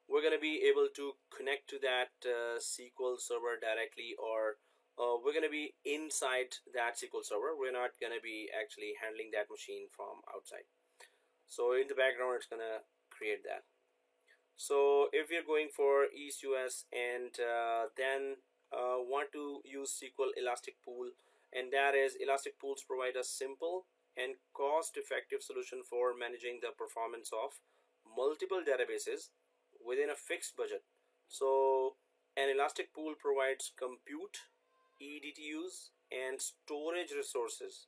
we're going to be able to connect to that SQL server directly, or we're going to be inside that SQL server. We're not going to be actually handling that machine from outside. So in the background, it's going to create that. So if you're going for East US and then want to use SQL Elastic Pool, and that is Elastic Pools provide a simple and cost-effective solution for managing the performance of multiple databases within a fixed budget. So an Elastic Pool provides compute, EDTUs, and storage resources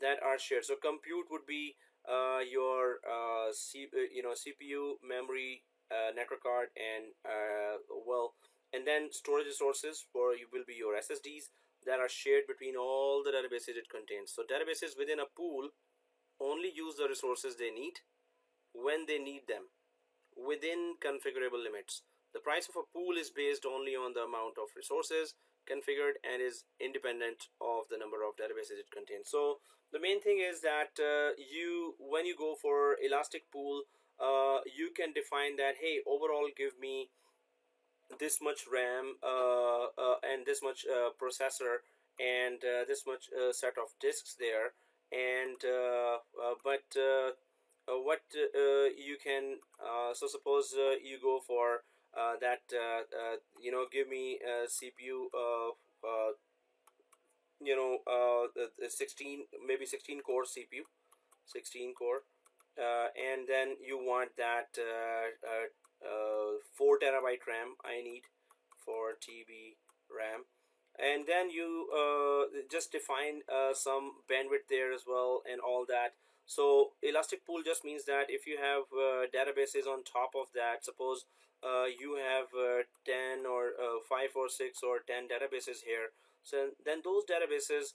that are shared. So compute would be your CPU, memory, network card, and and then storage resources for you will be your SSDs that are shared between all the databases it contains. So databases within a pool only use the resources they need when they need them within configurable limits. The price of a pool is based only on the amount of resources configured and is independent of the number of databases it contains. So the main thing is that when you go for Elastic Pool, you can define that, hey, overall give me this much RAM and this much processor and this much set of disks there, and what you can so suppose you go for that give me CPU 16, maybe 16 core CPU, 16 core, and then you want that 4 terabyte RAM I need for TB RAM, and then you just define some bandwidth there as well and all that. So Elastic Pool just means that if you have databases on top of that, suppose you have 10 or 5 or 6 or 10 databases here, so then those databases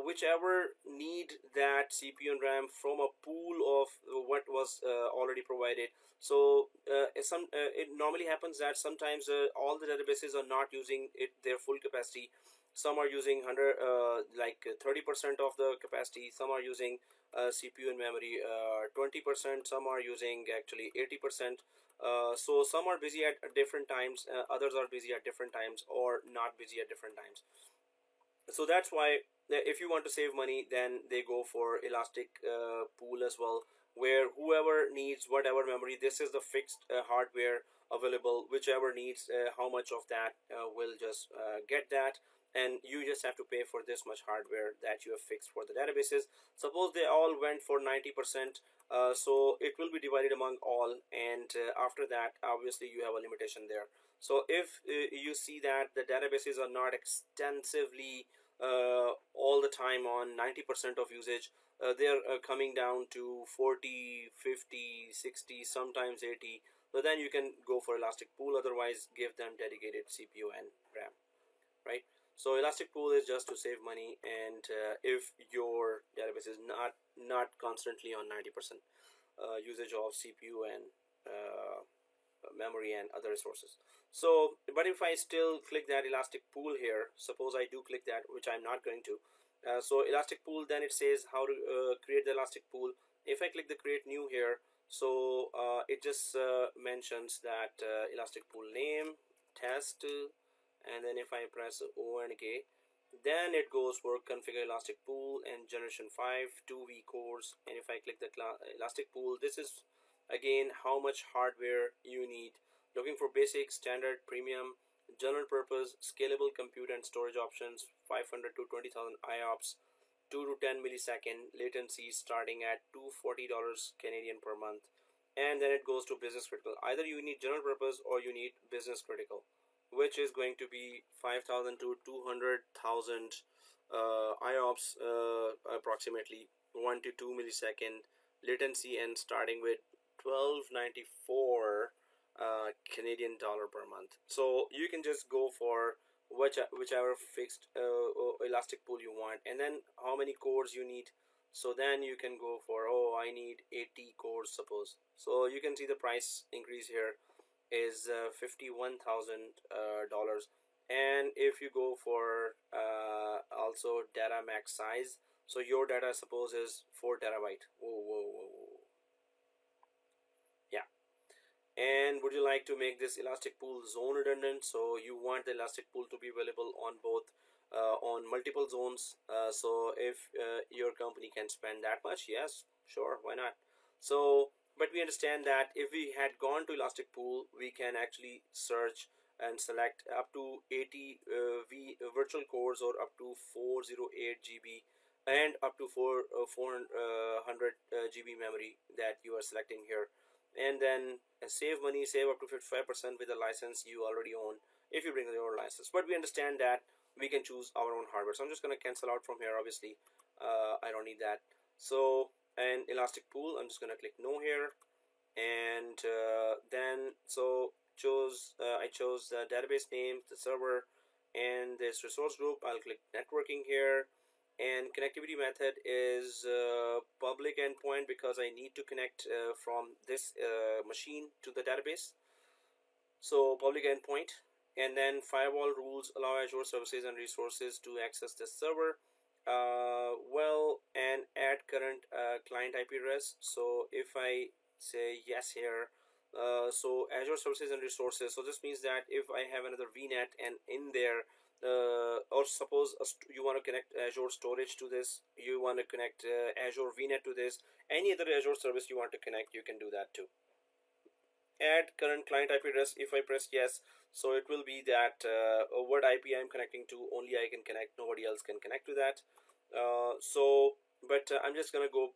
whichever need that CPU and RAM from a pool of what was already provided. So it normally happens that sometimes all the databases are not using their full capacity. Some are using 100 like 30% of the capacity. Some are using CPU and memory 20%. Some are using actually 80%. So some are busy at different times, others are busy at different times or not busy at different times. So that's why if you want to save money, then they go for Elastic Pool as well, where whoever needs whatever memory, this is the fixed hardware available, whichever needs how much of that will just get that, and you just have to pay for this much hardware that you have fixed for the databases. Suppose they all went for 90%, so it will be divided among all, and after that obviously you have a limitation there. So if you see that the databases are not extensively all the time on 90% of usage, they're coming down to 40, 50, 60, sometimes 80. So then you can go for Elastic Pool, otherwise give them dedicated CPU and RAM, right? So Elastic Pool is just to save money, and if your database is not constantly on 90% usage of CPU and memory and other resources. So but if I still click that Elastic Pool here, suppose I do click that, which I'm not going to. So Elastic Pool, then it says how to create the Elastic Pool. If I click the create new here, so it just mentions that Elastic Pool name, test, and then if I press O and K, then it goes for configure Elastic Pool and generation 5 2V cores. And if I click the Elastic Pool, this is again how much hardware you need. Looking for basic, standard, premium, general purpose, scalable compute and storage options, 500 to 20,000 IOPS, 2 to 10 millisecond latency starting at $240 Canadian per month. And then it goes to business critical. Either you need general purpose or you need business critical, which is going to be 5,000 to 200,000 IOPS, approximately 1 to 2 millisecond latency, and starting with $12.94 Canadian dollar per month. So you can just go for whichever fixed Elastic Pool you want, and then how many cores you need. So then you can go for, oh, I need 80 cores suppose. So you can see the price increase here is $51,000. And if you go for also data max size, so your data suppose is 4 terabyte. Whoa. Yeah. And would you like to make this elastic pool zone redundant? So you want the elastic pool to be available on both on multiple zones. So if your company can spend that much, yes, sure, why not? So but we understand that if we had gone to elastic pool, we can actually search and select up to 80 virtual cores, or up to 408 GB, and up to 400 GB memory that you are selecting here. And then save money, save up to 55% with a license you already own if you bring your own license. But we understand that we can choose our own hardware, so I'm just going to cancel out from here. Obviously I don't need that. So, and elastic pool, I'm just going to click no here. And then so I chose the database name, the server, and this resource group. I'll click networking here, and connectivity method is public endpoint, because I need to connect from this machine to the database. So public endpoint. And then firewall rules allow Azure services and resources to access this server. Well, and add current client IP address. So if I say yes here, so Azure services and resources, so this means that if I have another VNet and in there, or suppose you want to connect Azure storage to this, you want to connect Azure VNet to this, any other Azure service you want to connect, you can do that too. Add current client IP address. If I press yes, so it will be that what IP I'm connecting to, only I can connect, nobody else can connect to that. But I'm just gonna go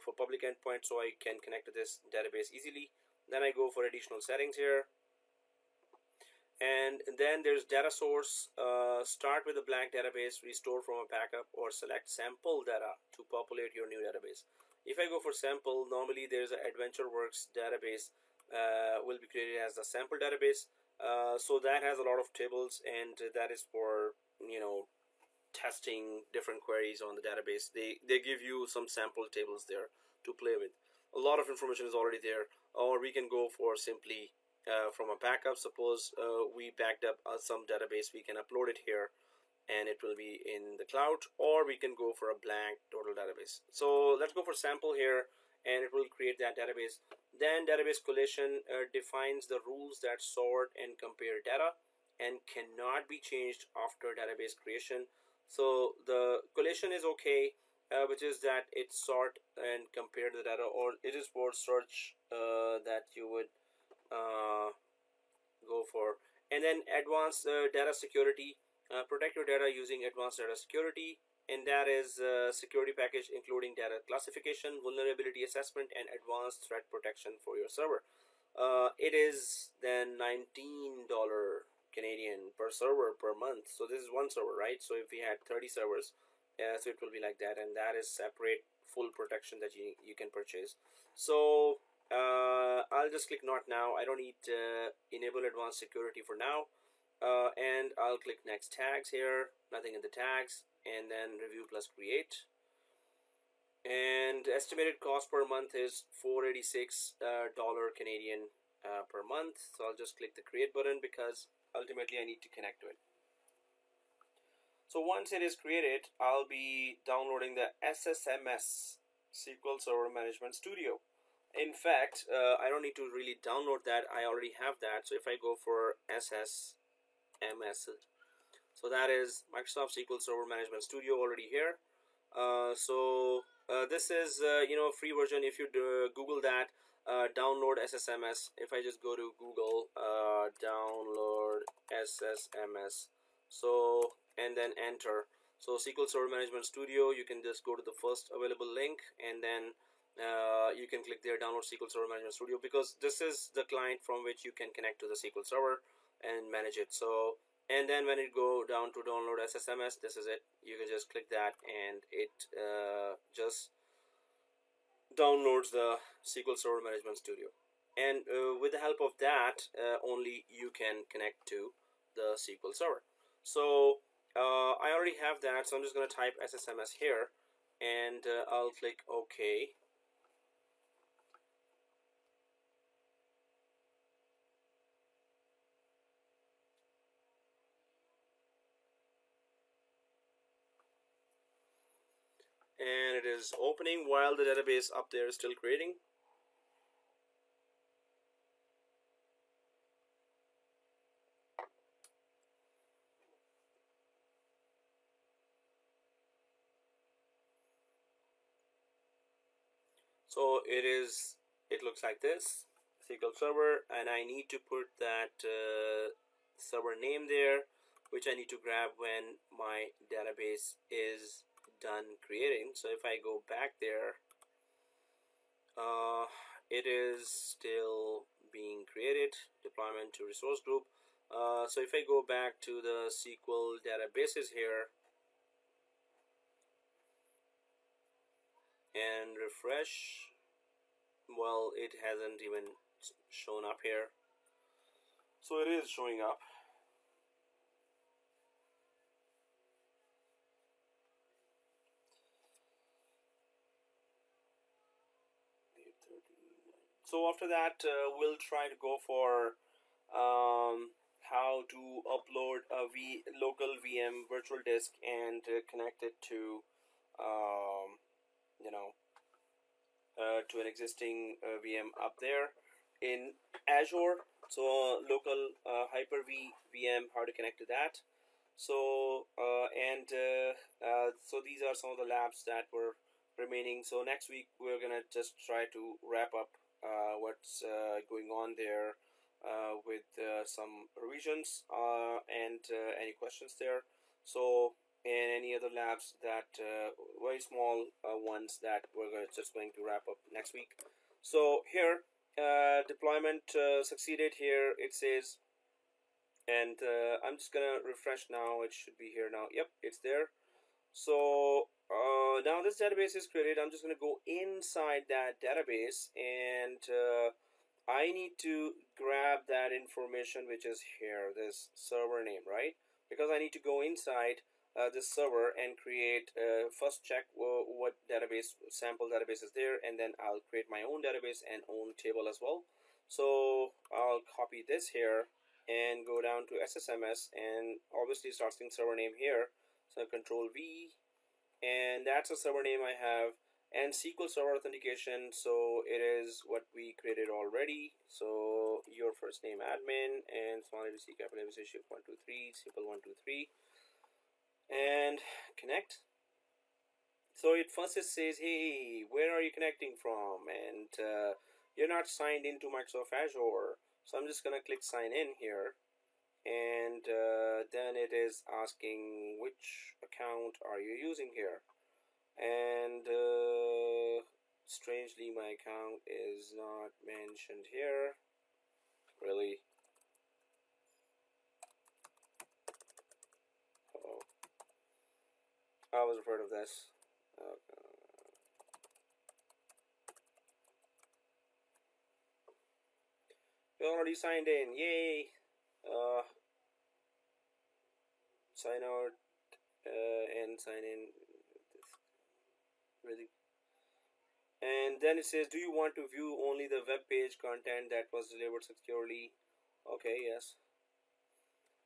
for public endpoint, so I can connect to this database easily. Then I go for additional settings here, and then there's data source. Start with a blank database, restore from a backup, or select sample data to populate your new database. If I go for sample, normally there's an AdventureWorks database will be created as the sample database. So that has a lot of tables, and that is for, you know, testing different queries on the database. They give you some sample tables there to play with. A lot of information is already there. Or we can go for simply from a backup. Suppose we backed up some database, we can upload it here and it will be in the cloud, or we can go for a blank total database. So let's go for sample here, and it will create that database. Then database collation defines the rules that sort and compare data and cannot be changed after database creation. So the collation is okay, which is that it sort and compare the data, or it is for search that you would go for. And then advanced data security, protect your data using advanced data security, and that is security package including data classification, vulnerability assessment, and advanced threat protection for your server. It is then $19 Canadian per server per month. So this is one server, right? So if we had 30 servers, so it will be like that, and that is separate full protection that you can purchase. So I'll just click not now. I don't need enable advanced security for now. And I'll click next tags here, nothing in the tags, and then review plus create. And estimated cost per month is $486 Canadian per month. So I'll just click the create button, because ultimately I need to connect to it. So once it is created, I'll be downloading the SSMS SQL Server Management Studio. In fact, I don't need to really download that. I already have that. So if I go for SSMS, so that is Microsoft SQL Server Management Studio already here. This is free version. If you Google that, download SSMS. If I just go to Google, download SSMS, so, and then enter. So SQL Server Management Studio, you can just go to the first available link, and then you can click there, download SQL Server Management Studio, because this is the client from which you can connect to the SQL Server and manage it. So, and then when it go down to download SSMS, this is it. You can just click that, and it just downloads the SQL Server Management Studio. And with the help of that, only you can connect to the SQL Server. So I already have that, so I'm just going to type SSMS here, and I'll click OK. And it is opening while the database up there is still creating. So it looks like this, SQL Server, and I need to put that server name there, which I need to grab when my database is done creating. So if I go back there, it is still being created, deployment to resource group. So if I go back to the SQL databases here and refresh, well, it hasn't even shown up here. So it is showing up. So after that, we'll try to go for how to upload a local VM virtual disk and connect it to you know to an existing VM up there in Azure. So local Hyper-V VM, how to connect to that. So so these are some of the labs that were remaining. So next week we're gonna just try to wrap up what's going on there with some revisions and any questions there. So and any other labs that very small ones that we're just going to wrap up next week. So here deployment succeeded. Here it says, and I'm just gonna refresh now. It should be here now. Yep, it's there. So now this database is created. I'm just gonna go inside that database, and I need to grab that information which is here, this server name, right? Because I need to go inside this server and create first check what database sample database is there, and then I'll create my own database and own table as well. So I'll copy this here and go down to SSMS, and obviously start seeing server name here. So Control V, and that's a server name I have, and SQL Server Authentication. So it is what we created already. So your first name admin and small ABC capital ABC shift 123 simple 123 and connect. So it first it says, hey, where are you connecting from? And you're not signed into Microsoft Azure. So I'm just gonna click sign in here, and then it is asking which account are you using here, and strangely my account is not mentioned here. Really? Oh, I was afraid of this. Okay. You already signed in, yay! Sign out and sign in. Really? And then it says, do you want to view only the web page content that was delivered securely? Okay, yes.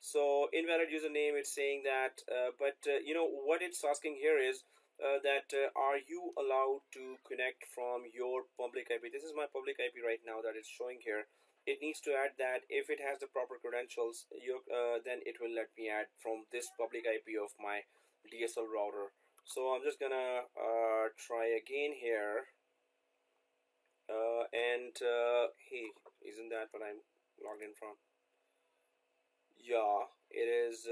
So invalid username, it's saying that, but you know what it's asking here is that are you allowed to connect from your public IP? This is my public IP right now that it's showing here. It needs to add that if it has the proper credentials, then it will let me add from this public IP of my DSL router. So I'm just gonna try again here. And hey, isn't that what I'm logged in from? Yeah, it is.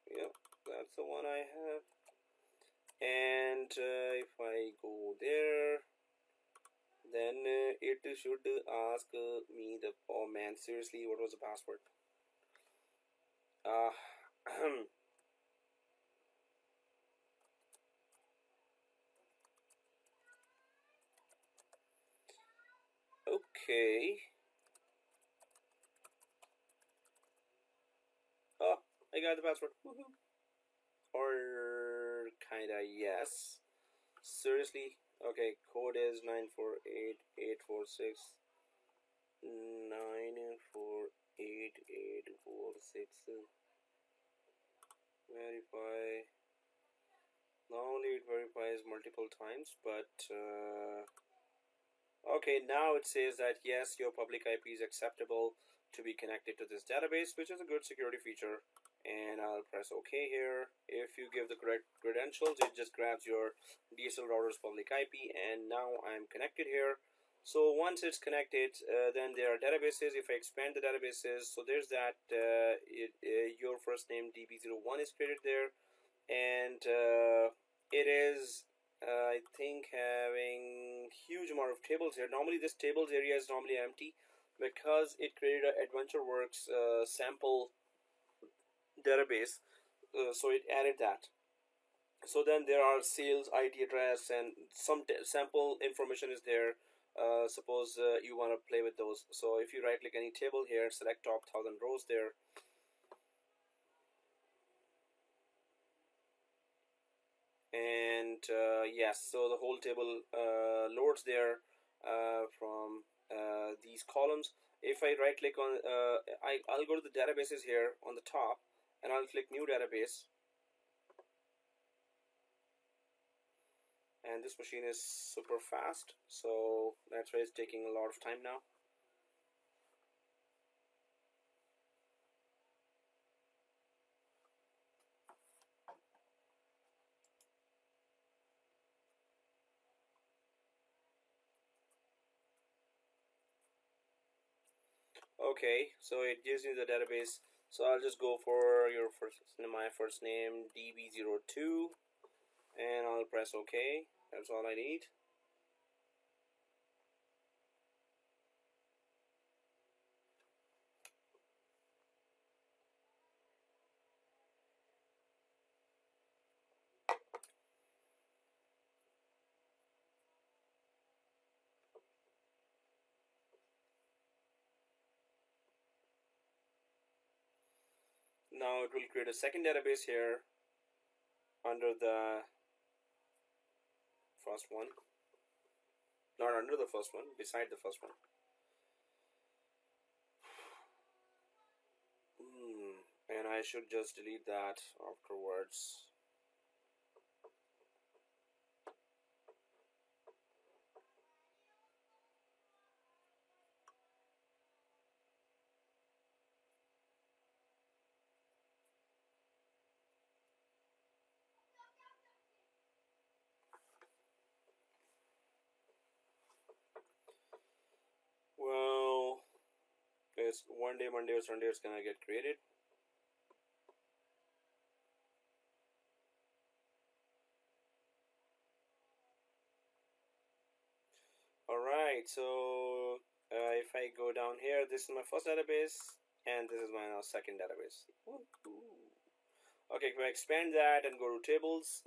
Yeah, that's the one I have. And if I go there, then it should ask me the. Oh man, seriously, what was the password? Uh, okay. Oh, I got the password. Woohoo. Or kinda yes. Seriously? Okay, code is 948-846. Verify. Normally it verifies multiple times, but okay, now it says that yes, your public IP is acceptable to be connected to this database, which is a good security feature. and I'll press OK here. If you give the correct credentials, it just grabs your DSL router's public IP, and now I'm connected here. So once it's connected, then there are databases. If I expand the databases, so there's that your first name DB01 is created there, and it is I think having huge amount of tables here. Normally this tables area is normally empty because it created an AdventureWorks sample database, so it added that. So then there are sales ID address and some sample information is there. Suppose you want to play with those. So if you right click any table here, select top 1000 rows there, and yes, so the whole table loads there from these columns. If I right click on I'll go to the databases here on the top, and I'll click new database, and this machine is super fast, so that's why it's taking a lot of time now. Okay, so it gives you the database. So I'll just go for my first name DB02, and I'll press OK. That's all I need. Now it will create a second database here under the first one. Not under the first one, beside the first one. And I should just delete that afterwards. Well, it's one day, Monday or Sunday, it's gonna get created. Alright, so if I go down here, this is my first database, and this is my now second database. Okay, if I expand that and go to tables,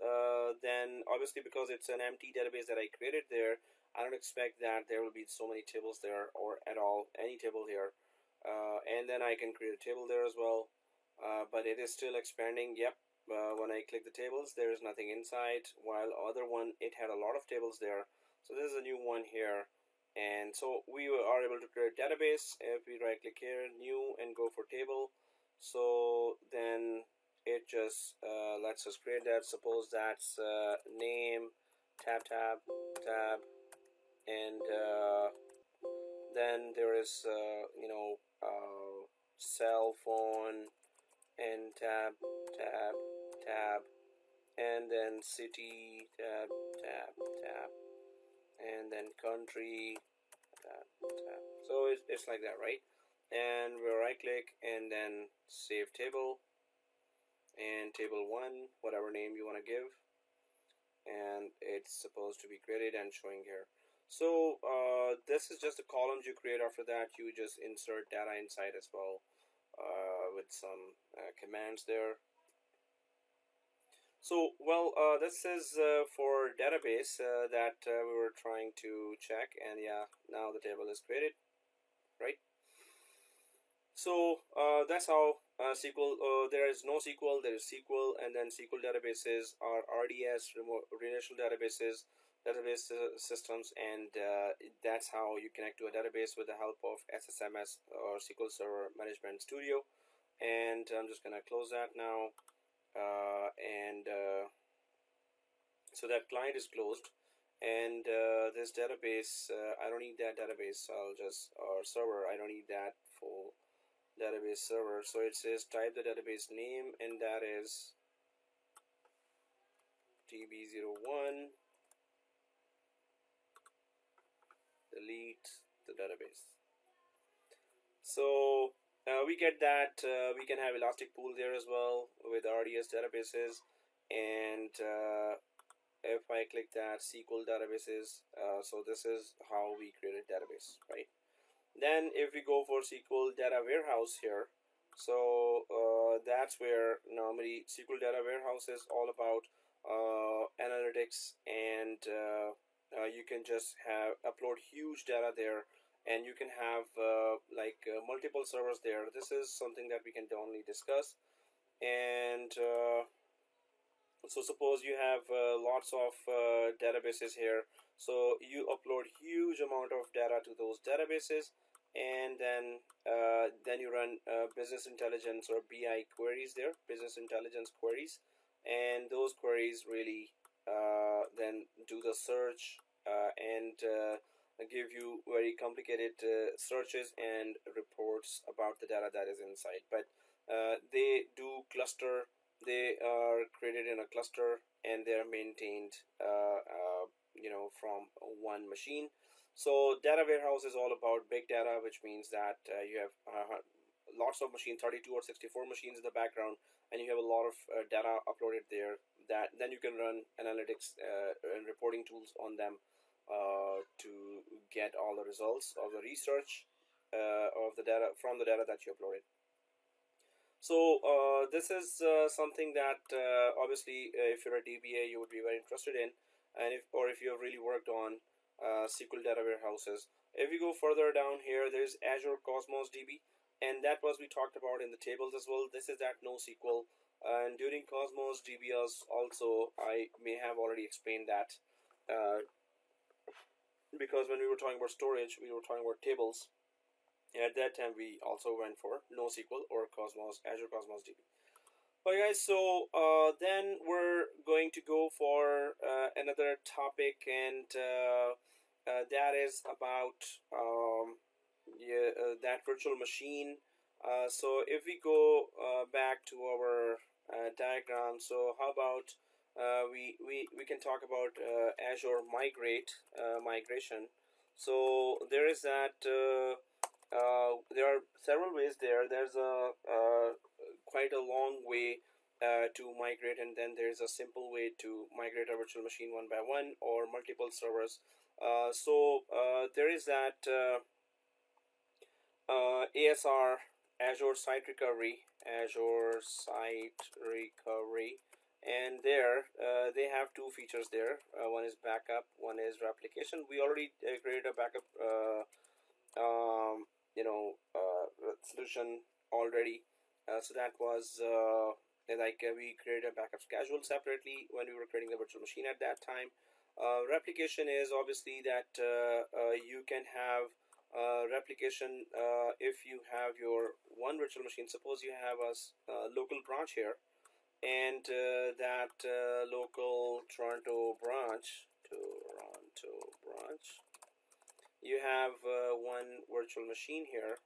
then obviously because it's an empty database that I created there, I don't expect that there will be so many tables there or at all, any table here. And then I can create a table there as well, but it is still expanding. Yep, when I click the tables, there is nothing inside, while other one, it had a lot of tables there. So this is a new one here. And so we are able to create a database. If we right click here, new, and go for table, so then it just lets us create that. Suppose that's name, tab, and then there is cell phone, and tab, and then city, tab, and then country, tab. So it's like that, right? And we'll right click and then save table, and table 1, whatever name you want to give, and it's supposed to be created and showing here. So this is just the columns you create. After that, you just insert data inside as well with some commands there. So well, this is for database that we were trying to check, and yeah, now the table is created, right? So that's how SQL. There is NoSQL, there is SQL, and then SQL databases are RDS, relational databases, database systems, and that's how you connect to a database with the help of SSMS or SQL Server Management Studio. And I'm just gonna close that now, and so that client is closed. And this database, I don't need that database. I'll just, or server, I don't need that full database server. So it says type the database name, and that is db01, delete the database. So we get that we can have elastic pool there as well with RDS databases. And if I click that SQL databases, so this is how we created database, right? Then if we go for SQL data warehouse here, so that's where normally SQL data warehouse is all about analytics, and you can just have upload huge data there, and you can have multiple servers there. This is something that we can only discuss. And so suppose you have lots of databases here, so you upload huge amount of data to those databases, and then you run business intelligence or BI queries there, business intelligence queries, and those queries really then do the search and give you very complicated searches and reports about the data that is inside. But they do cluster, they are created in a cluster, and they are maintained from one machine. So data warehouse is all about big data, which means that you have lots of machines, 32 or 64 machines in the background, and you have a lot of data uploaded there, that then you can run analytics and reporting tools on them to get all the results of the research of the data from the data that you uploaded. So this is something that obviously if you're a DBA you would be very interested in, and if you have really worked on SQL data warehouses. If you go further down here, there's Azure Cosmos DB, and that was we talked about in the tables as well. This is that NoSQL, and during Cosmos DB also I may have already explained that because when we were talking about storage, we were talking about tables. At that time, we also went for NoSQL or Cosmos, Azure Cosmos DB. Okay, guys, so then we're going to go for another topic, and that is about that virtual machine. So if we go back to our diagram, so how about we can talk about Azure migration. So there is that there are several ways there. There's a quite a long way to migrate, and then there's a simple way to migrate a virtual machine one by one or multiple servers. There is that ASR, Azure Site Recovery, and there they have two features there. One is backup, one is replication. We already created a backup solution already. So that was we created a backup schedule separately when we were creating the virtual machine at that time. Replication is obviously that you can have replication if you have your one virtual machine. Suppose you have a local branch here, and that local Toronto branch, you have one virtual machine here,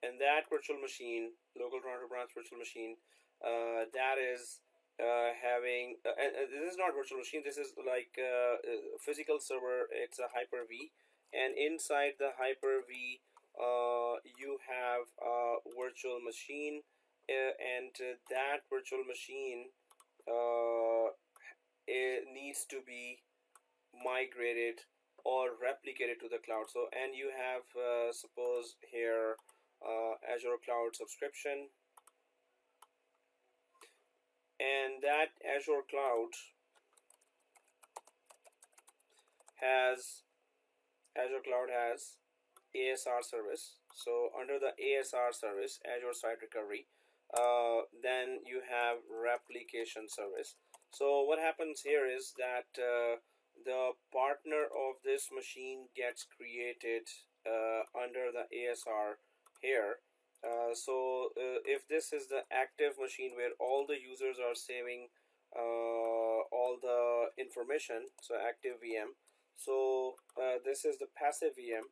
and that virtual machine, local Toronto branch virtual machine, that is having and this is not virtual machine, this is like physical server. It's a Hyper-V, and inside the Hyper-V you have a virtual machine, and that virtual machine it needs to be migrated or replicated to the cloud. So, and you have suppose here Azure Cloud subscription, and that Azure Cloud has ASR service. So under the ASR service, Azure Site Recovery, then you have replication service. So what happens here is that the partner of this machine gets created under the ASR here. If this is the active machine where all the users are saving all the information. So active VM. So this is the passive VM.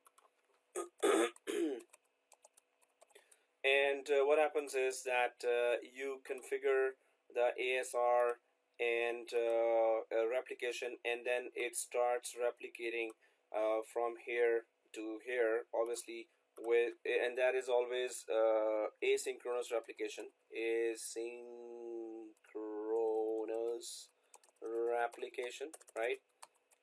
And what happens is that you configure the ASR and replication, and then it starts replicating from here to here, obviously, with, and that is always asynchronous replication. Asynchronous replication, right?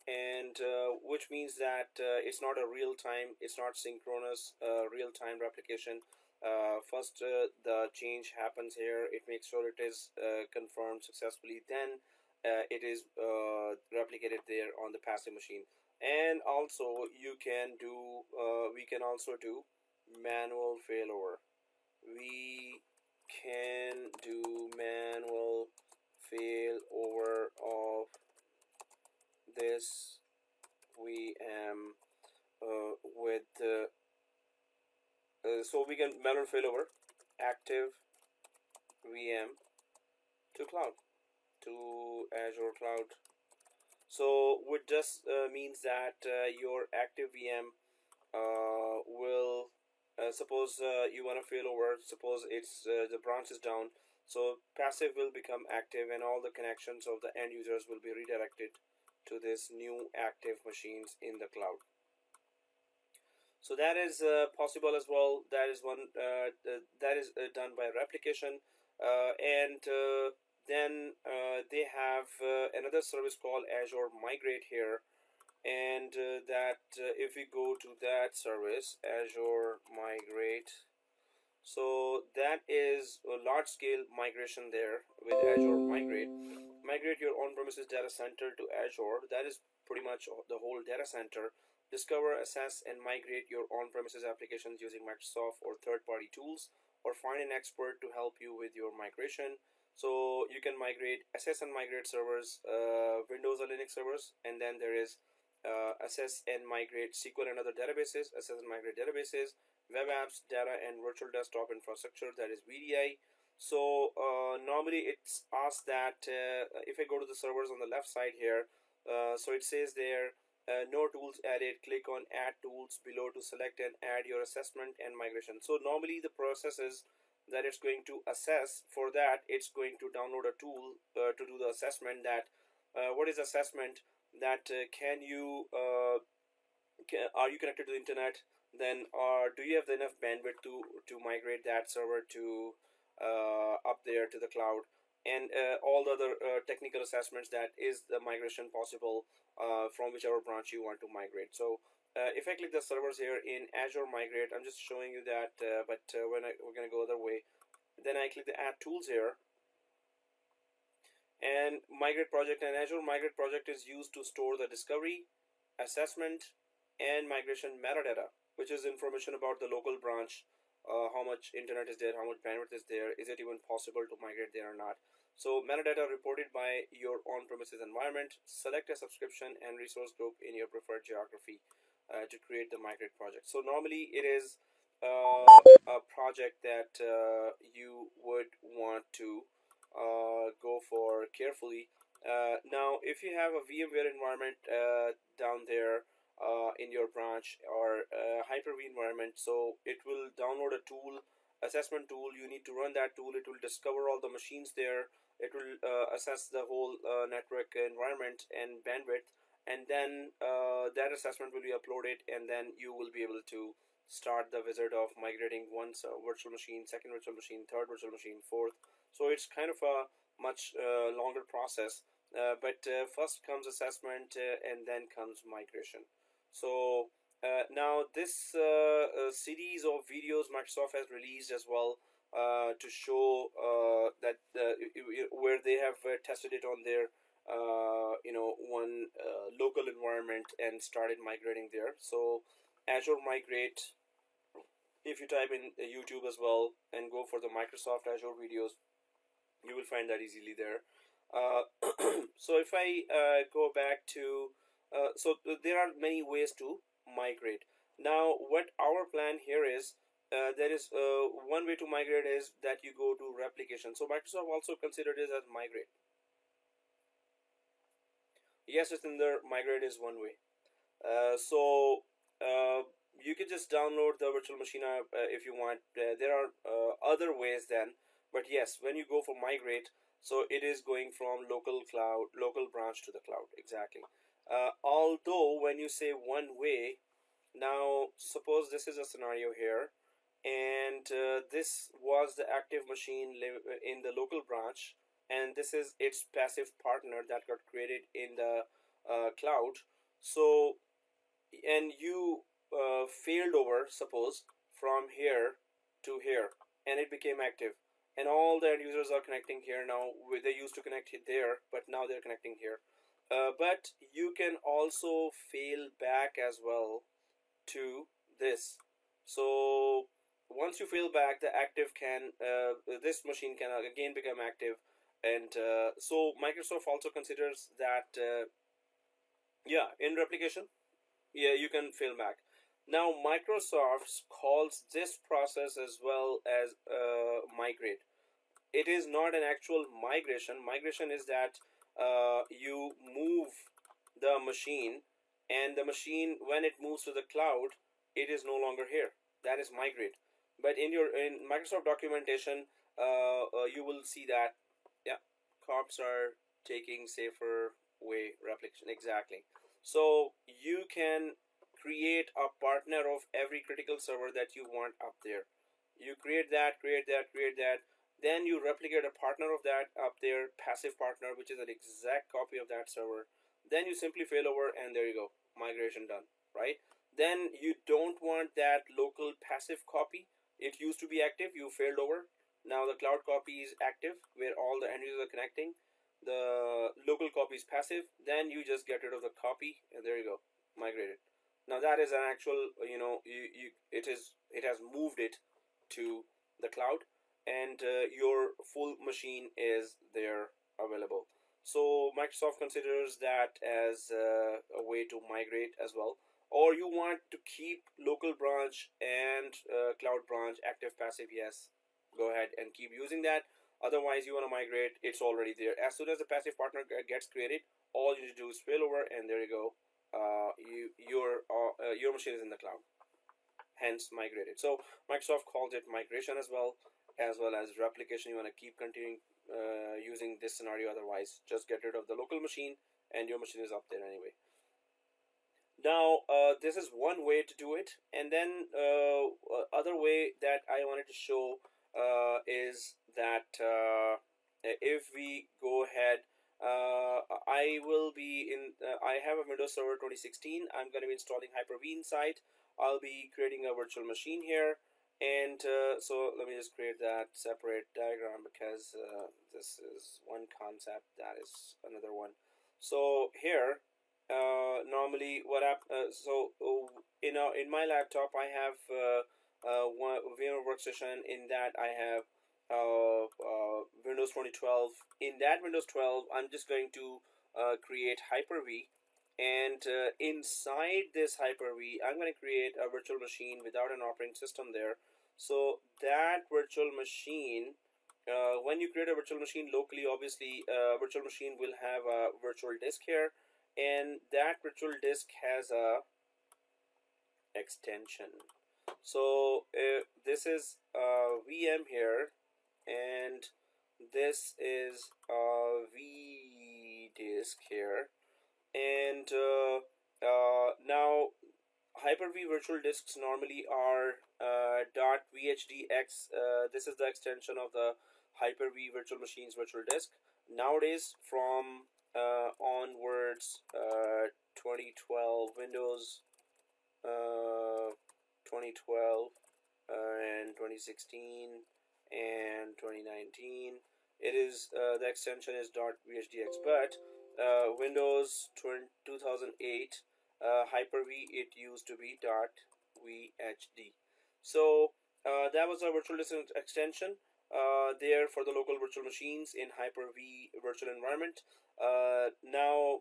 And which means that it's not a real time, it's not synchronous real time replication. First the change happens here, it makes sure it is confirmed successfully, then it is replicated there on the passive machine. And also you can do we can also do manual failover. We can do manual failover of this VM with so we can manual failover active VM to cloud, to Azure cloud. So what just means that your active VM will suppose you want to failover, suppose it's the branch is down, so passive will become active and all the connections of the end users will be redirected to this new active machines in the cloud. So that is possible as well. That is one that is done by replication, and then they have another service called Azure Migrate here, and that if we go to that service, Azure Migrate, so that is a large scale migration there with Azure Migrate. Migrate your on-premises data center to Azure. That is pretty much the whole data center. Discover, assess, and migrate your on-premises applications using Microsoft or third-party tools, or find an expert to help you with your migration. So you can migrate, assess and migrate servers, Windows or Linux servers, and then there is assess and migrate SQL and other databases, assess and migrate databases, web apps, data, and virtual desktop infrastructure, that is VDI. So normally it's asked that if I go to the servers on the left side here, so it says there no tools added, click on add tools below to select and add your assessment and migration. So normally the process is that it's going to assess. For that it's going to download a tool to do the assessment. That what is assessment? That can you are you connected to the internet, then or do you have enough bandwidth to migrate that server to up there to the cloud, and all the other technical assessments, that is the migration possible from whichever branch you want to migrate. So if I click the servers here in Azure Migrate, I'm just showing you that, but when we're going to go other way, then I click the add tools here, and migrate project. And Azure Migrate project is used to store the discovery, assessment, and migration metadata, which is information about the local branch, how much internet is there, how much bandwidth is there, is it even possible to migrate there or not. So metadata reported by your on-premises environment. Select a subscription and resource group in your preferred geography to create the migrate project. So normally it is a project that you would want to go for carefully. Now, if you have a VMware environment down there in your branch, or Hyper-V environment, so it will download a tool, assessment tool. You need to run that tool. It will discover all the machines there. It will assess the whole network environment and bandwidth, and then that assessment will be uploaded, and then you will be able to start the wizard of migrating one virtual machine, second virtual machine, third virtual machine, fourth. So it's kind of a much longer process, but first comes assessment and then comes migration. So now this series of videos Microsoft has released as well to show that where they have tested it on their one local environment and started migrating there. So Azure Migrate, if you type in YouTube as well and go for the Microsoft Azure videos, you will find that easily there. So if I go back to so there are many ways to migrate. Now what our plan here is, there is one way to migrate is that you go to replication. So Microsoft also considered this as migrate. Yes, it's in there. Migrate is one way. So you can just download the virtual machine app if you want. There are other ways then, but yes, when you go for migrate, so it is going from local cloud, local branch to the cloud. Exactly. Although when you say one way, now suppose this is a scenario here, and this was the active machine in the local branch, and this is its passive partner that got created in the cloud. So and you failed over, suppose, from here to here, and it became active, and all the end users are connecting here now. They used to connect there, but now they're connecting here. But you can also fail back as well to this. So once you fail back, the active can this machine can again become active, and so Microsoft also considers that yeah, in replication, yeah, you can fail back. Now Microsoft calls this process as well as migrate. It is not an actual migration. Migration is that you move the machine, and the machine, when it moves to the cloud, it is no longer here. That is migrate. But in Microsoft documentation, you will see that yeah, cops are taking safer way replication. Exactly. So you can create a partner of every critical server that you want up there. You create that, then you replicate a partner of that up there, passive partner, which is an exact copy of that server. Then you simply fail over, and there you go, migration done, right? Then you don't want that local passive copy. It used to be active, you failed over. Now the cloud copy is active, where all the end users are connecting. The local copy is passive. Then you just get rid of the copy, and there you go, migrated. Now that is an actual, it has moved it to the cloud, and your full machine is there available. So Microsoft considers that as a way to migrate as well. Or you want to keep local branch and cloud branch active passive, yes, go ahead and keep using that. Otherwise you want to migrate, it's already there. As soon as the passive partner gets created, all you need to do is fail over, and there you go, your machine is in the cloud, hence migrated. So Microsoft calls it migration as well as replication. You want to keep continuing using this scenario. Otherwise, just get rid of the local machine, and your machine is up there anyway. Now, this is one way to do it, and then other way that I wanted to show is that if we go ahead, I will be in. I have a Windows Server 2016. I'm going to be installing Hyper-V inside. I'll be creating a virtual machine here, and so let me just create that separate diagram, because this is one concept, that is another one. So here normally what in my laptop I have one VMware workstation. In that I have Windows 2012. In that Windows 12, I'm just going to create Hyper-V, and inside this Hyper-V, I'm going to create a virtual machine without an operating system there. So that virtual machine, when you create a virtual machine locally, obviously virtual machine will have a virtual disk here, and that virtual disk has a extension. So this is a VM here, and this is a V disk here, and now Hyper-V virtual disks normally are .vhdx. This is the extension of the Hyper-V virtual machines virtual disk. Nowadays, from onwards, 2012 Windows 2012 and 2016 and 2019, it is the extension is .vhdx. But Windows 2008 Hyper-V, it used to be .vhd. So that was a virtual disk extension there for the local virtual machines in Hyper-V virtual environment. Now,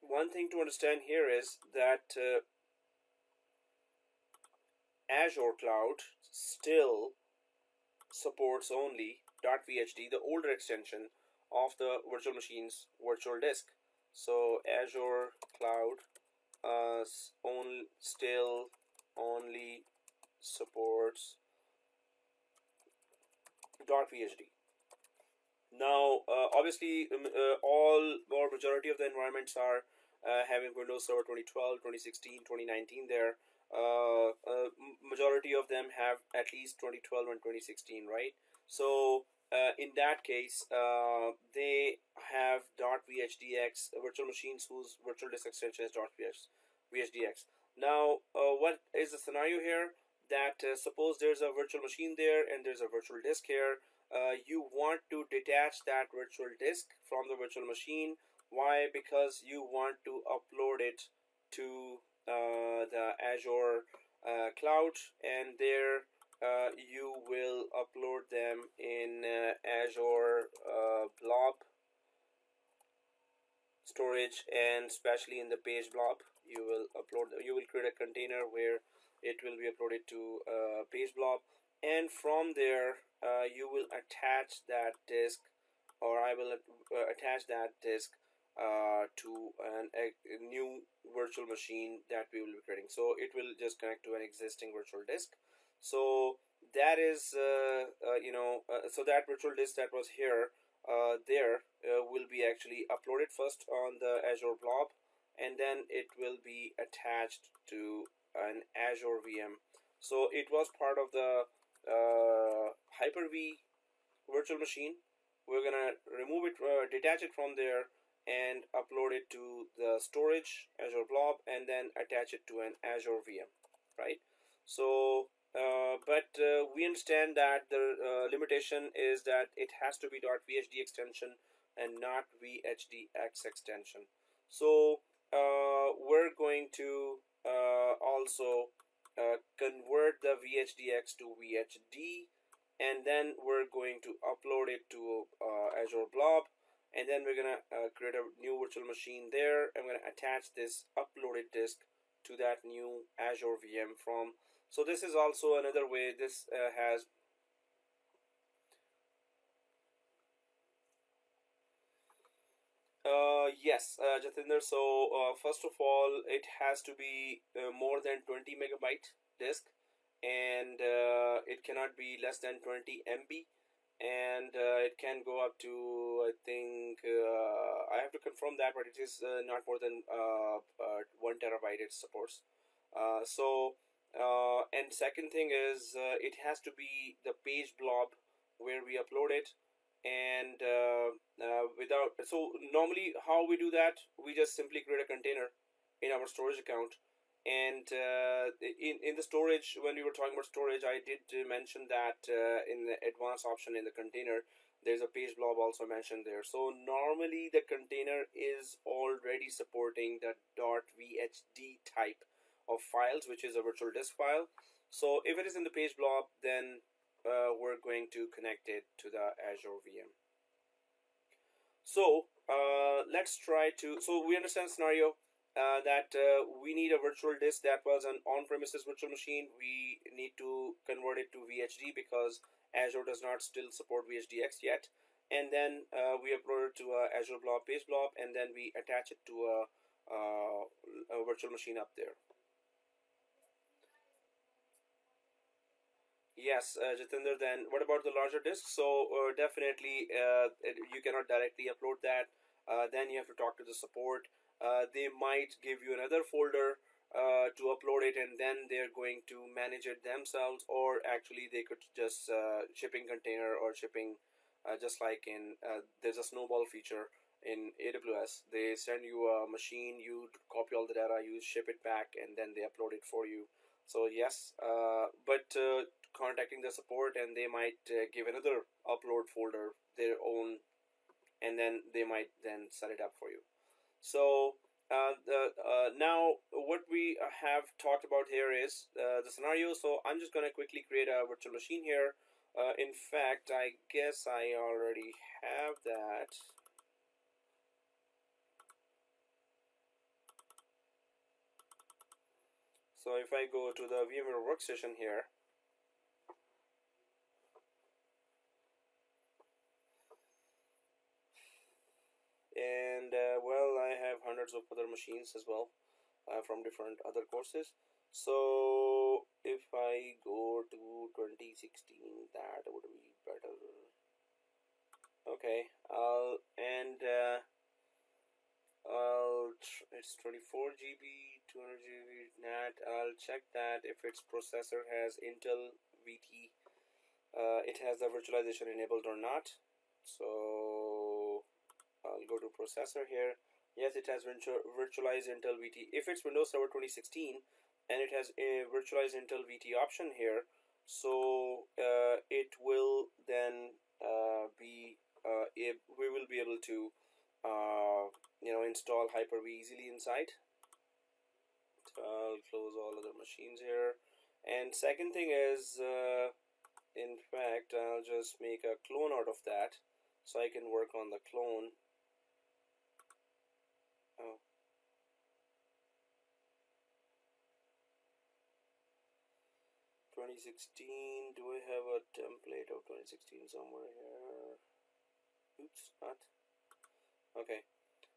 one thing to understand here is that Azure Cloud still supports only .vhd, the older extension of the virtual machine's virtual disk. So Azure Cloud still only supports .vhd. Now, obviously, all or majority of the environments are having Windows Server 2012, 2016, 2019 there. Majority of them have at least 2012 and 2016, right? So, in that case, they have .vhdx virtual machines whose virtual disk extension is .vhdx. Now, what is the scenario here? That suppose there's a virtual machine there and there's a virtual disk here. You want to detach that virtual disk from the virtual machine. Why? Because you want to upload it to the Azure cloud, and there you will upload them in Azure blob storage, and especially in the page blob you will create a container where it will be uploaded to page blob, and from there you will attach that disk, or I will attach that disk to a new virtual machine that we will be creating. So it will just connect to an existing virtual disk. So that is so that virtual disk that was here there will be actually uploaded first on the Azure blob, and then it will be attached to an Azure VM. So it was part of the Hyper-V virtual machine. We're gonna remove it, detach it from there, and upload it to the storage Azure blob, and then attach it to an Azure VM, right? So but we understand that the limitation is that it has to be .vhd extension and not vhdx extension. So we're going to also convert the vhdx to vhd, and then we're going to upload it to Azure blob, and then we're gonna create a new virtual machine there. I'm gonna attach this uploaded disk to that new Azure VM from. So this is also another way. This has yes, Jatinder. So first of all, it has to be more than 20 megabyte disk, and it cannot be less than 20 MB, and it can go up to, I think, I have to confirm that, but it is not more than 1 terabyte it supports. And second thing is it has to be the page blob where we upload it, and without, so normally how we do that, we just simply create a container in our storage account, and in the storage, when we were talking about storage, I did mention that in the advanced option in the container there's a page blob also mentioned there. So normally the container is already supporting the .vhd type of files, which is a virtual disk file. So if it is in the page blob, then we're going to connect it to the Azure VM. So let's try to, so we understand the scenario that we need a virtual disk that was an on-premises virtual machine. We need to convert it to VHD because Azure does not still support VHDX yet. And then we upload it to Azure blob, page blob, and then we attach it to a virtual machine up there. Yes, Jatinder, then what about the larger disk? So definitely you cannot directly upload that. Then you have to talk to the support. They might give you another folder to upload it, and then they're going to manage it themselves, or actually they could just shipping container or shipping, just like in there's a snowball feature in AWS. They send you a machine, you copy all the data, you ship it back, and then they upload it for you. So yes, but contacting the support, and they might give another upload folder their own, and then they might then set it up for you. So now what we have talked about here is the scenario. So I'm just going to quickly create a virtual machine here. In fact, I guess I already have that. So if I go to the VMware workstation here, and well, I hundreds of other machines as well from different other courses. So if I go to 2016, that would be better. Okay, it's 24 GB, 200 GB NAT. I'll check that if its processor has Intel VT, it has the virtualization enabled or not. So I'll go to processor here. Yes, it has virtualized Intel VT. If it's Windows Server 2016 and it has a virtualized Intel VT option here, so it will then we will be able to install Hyper-V easily inside. So I'll close all other machines here. And second thing is, in fact, I'll just make a clone out of that so I can work on the clone. Oh. 2016, do I have a template of 2016 somewhere here? Oops, not. Okay,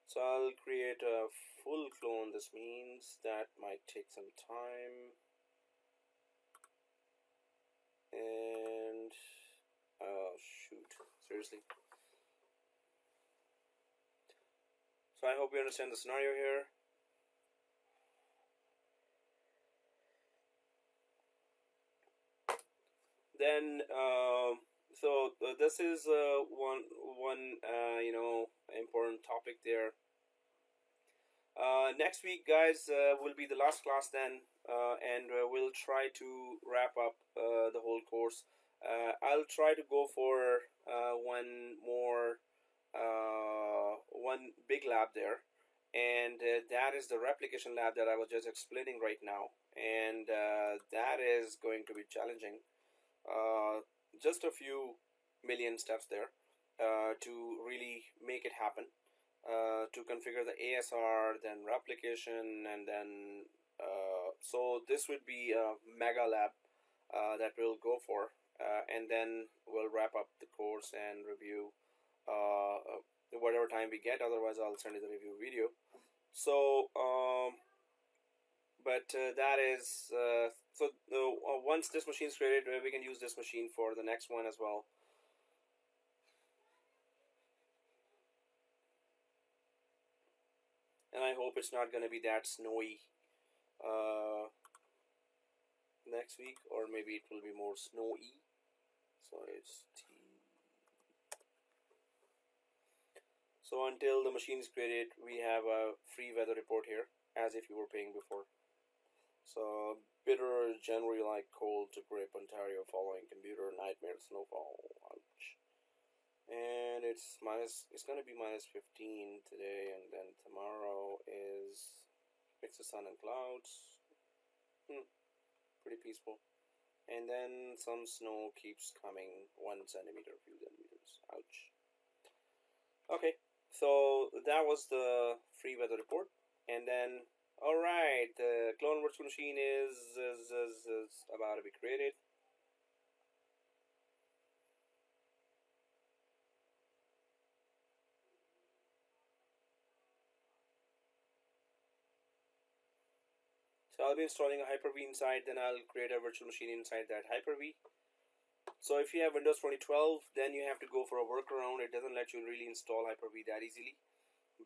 so I'll create a full clone. This means that might take some time. And oh shoot, seriously. So I hope you understand the scenario here. Then this is one important topic there. Next week, guys, will be the last class then, and we'll try to wrap up the whole course. I'll try to go for one big lab there, and that is the replication lab that I was just explaining right now, and that is going to be challenging. Just a few million steps there to really make it happen. To configure the ASR, then replication, and then so this would be a mega lab that we'll go for, and then we'll wrap up the course and review whatever time we get. Otherwise, I'll send you the review video. So that is once this machine is created, we can use this machine for the next one as well. And I hope it's not going to be that snowy next week, or maybe it will be more snowy. So it's T. So until the machine is created, we have a free weather report here, as if you were paying before. So bitter January like cold to grip Ontario following computer nightmare snowfall. Ouch. And it's going to be minus 15 today, and then tomorrow is mix of sun and clouds. Pretty peaceful. And then some snow keeps coming, 1 centimeter, few centimeters. Ouch. Okay, so that was the free weather report. And then, alright, the clone virtual machine is about to be created. So I'll be installing a Hyper-V inside, then I'll create a virtual machine inside that Hyper-V. So if you have Windows 2012, then you have to go for a workaround. It doesn't let you really install Hyper-V that easily.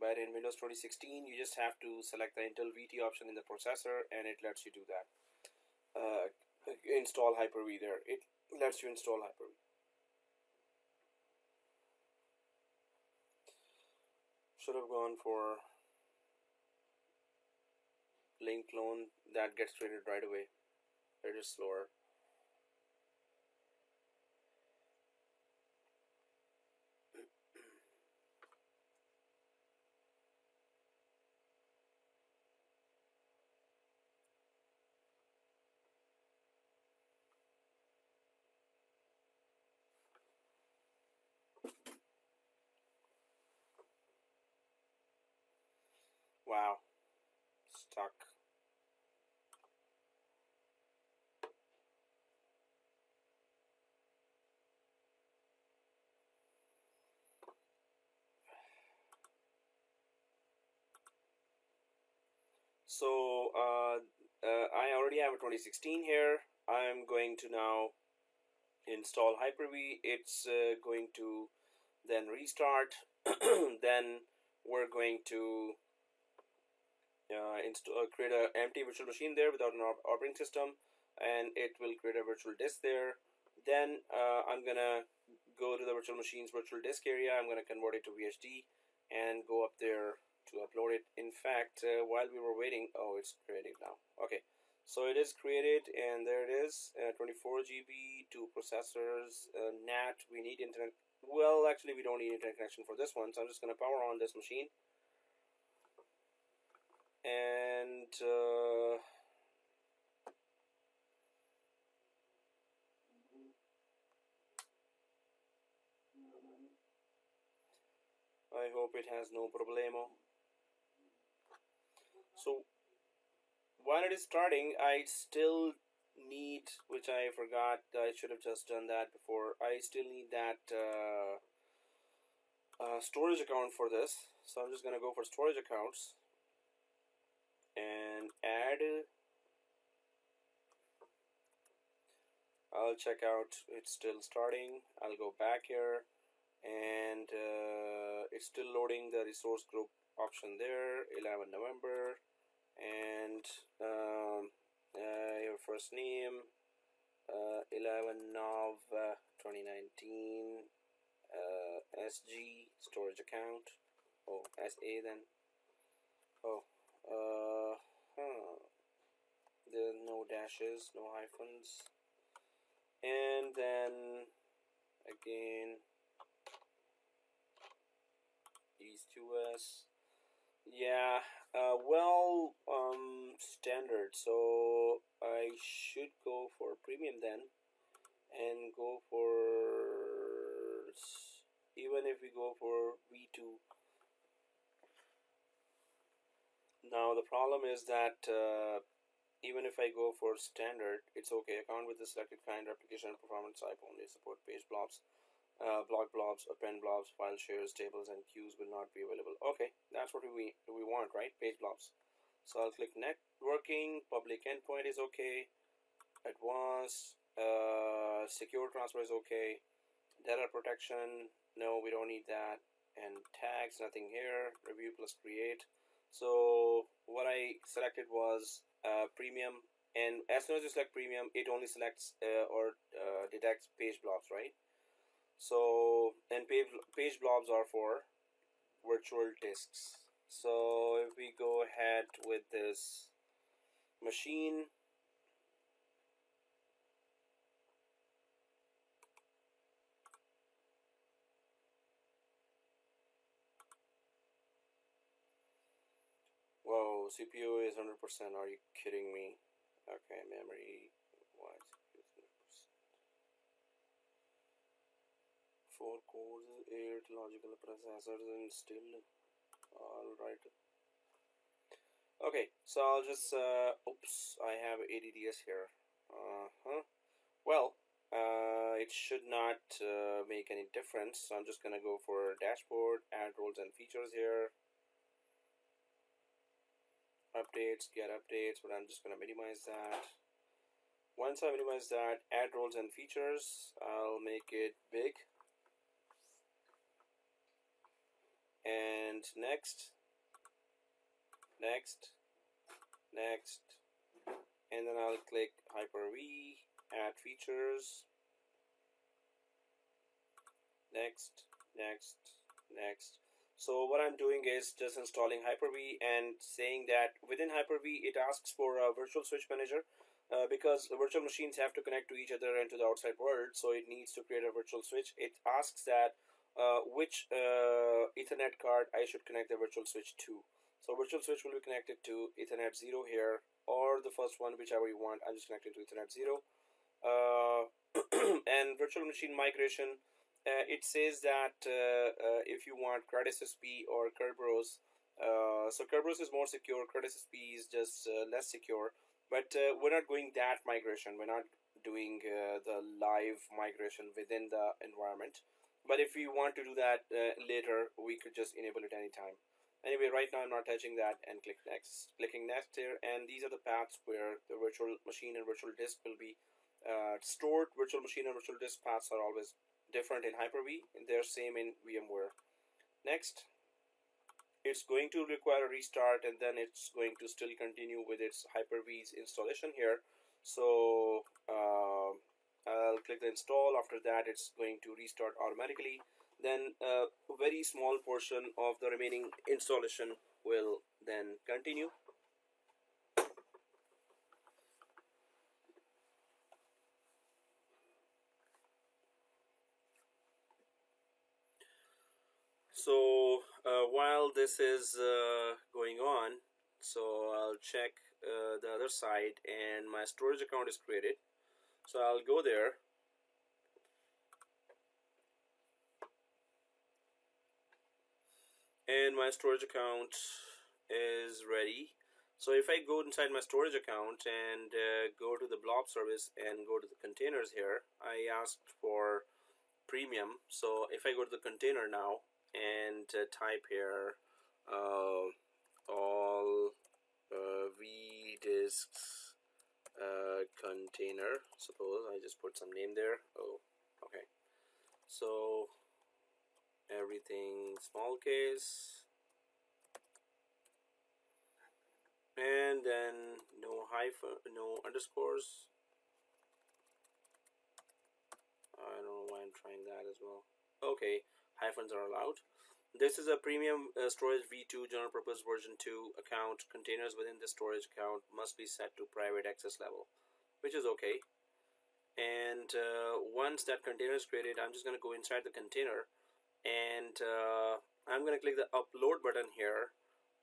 But in Windows 2016, you just have to select the Intel VT option in the processor, and it lets you do that. Install Hyper-V there. It lets you install Hyper-V. Should have gone for link clone. That gets created right away. It is slower. Wow. Stuck. So I already have a 2016 here. I'm going to now install Hyper-V. It's going to then restart. Then we're going to create an empty virtual machine there without an operating system, and it will create a virtual disk there. Then I'm gonna go to the virtual machine's virtual disk area. I'm gonna convert it to VHD and go up there to upload it. In fact, while we were waiting, oh, it's creating now. Okay, so it is created, and there it is. 24 GB, two processors, NAT. We need internet. Well, actually, we don't need internet connection for this one, so I'm just gonna power on this machine. And I hope it has no problemo. So while it is starting, I still need, which I forgot, I should have just done that before. I still need that storage account for this. So I'm just gonna go for storage accounts and add. I'll check out. It's still starting. I'll go back here, and it's still loading the resource group option there. 11 November, and your first name, 11 Nov 2019, SG storage account. Oh, SA then. Oh, there are no dashes, no hyphens, and then again East US. Yeah, standard. So I should go for premium then, and go for, even if we go for V2. Now the problem is that even if I go for standard, it's okay. Account with the selected kind, application and performance type only support page blobs, block blobs, append blobs, file shares, tables, and queues will not be available. Okay, that's what we want, right? Page blobs. So I'll click networking. Public endpoint is okay. Advanced, secure transfer is okay. Data protection, no, we don't need that. And tags, nothing here. Review plus create. So what I selected was premium, and as soon as you select premium, it only selects or detects page blobs, right? So, and page blobs are for virtual disks. So if we go ahead with this machine, whoa, CPU is 100%. Are you kidding me? Okay, memory. Why is CPU 100%? 4 cores, 8 logical processors, and still. Alright. Okay, so I'll just, oops, I have ADDS here. Well, it should not make any difference. So I'm just gonna go for dashboard, add roles and features here. Updates, get updates, but I'm just gonna minimize that. Once I minimize that, add roles and features, I'll make it big. And next, and then I'll click Hyper-V, add features, next. So what I'm doing is just installing Hyper-V and saying that within Hyper-V it asks for a virtual switch manager, because the virtual machines have to connect to each other and to the outside world, so it needs to create a virtual switch. It asks that which Ethernet card I should connect the virtual switch to. So virtual switch will be connected to Ethernet 0 here, or the first one, whichever you want. I'm just connecting to Ethernet 0. And virtual machine migration, it says that if you want CrudSSP or Kerberos, so Kerberos is more secure, CrudSSP is just less secure, but we're not going that migration. We're not doing the live migration within the environment. But if we want to do that later, we could just enable it anytime. Anyway, right now I'm not touching that, and click next. Clicking next here, and these are the paths where the virtual machine and virtual disk will be stored. Virtual machine and virtual disk paths are always different in Hyper-V, and they're same in VMware. Next, it's going to require a restart, and then it's going to still continue with its Hyper-V's installation here. So I'll click the install. After that, it's going to restart automatically. Then a very small portion of the remaining installation will then continue. So while this is going on, so I'll check the other side, and my storage account is created. So I'll go there, and my storage account is ready. So if I go inside my storage account and go to the blob service and go to the containers here, I asked for premium. So if I go to the container now and type here all vdisks container, suppose I just put some name there. Oh, okay. So everything small case, and then no hyphen, no underscores. I don't know why I'm trying that as well. Okay, hyphens are allowed. This is a premium storage v2 general purpose version 2 account. Containers within the storage account must be set to private access level, which is okay. And once that container is created, I'm just going to go inside the container, and I'm going to click the upload button here,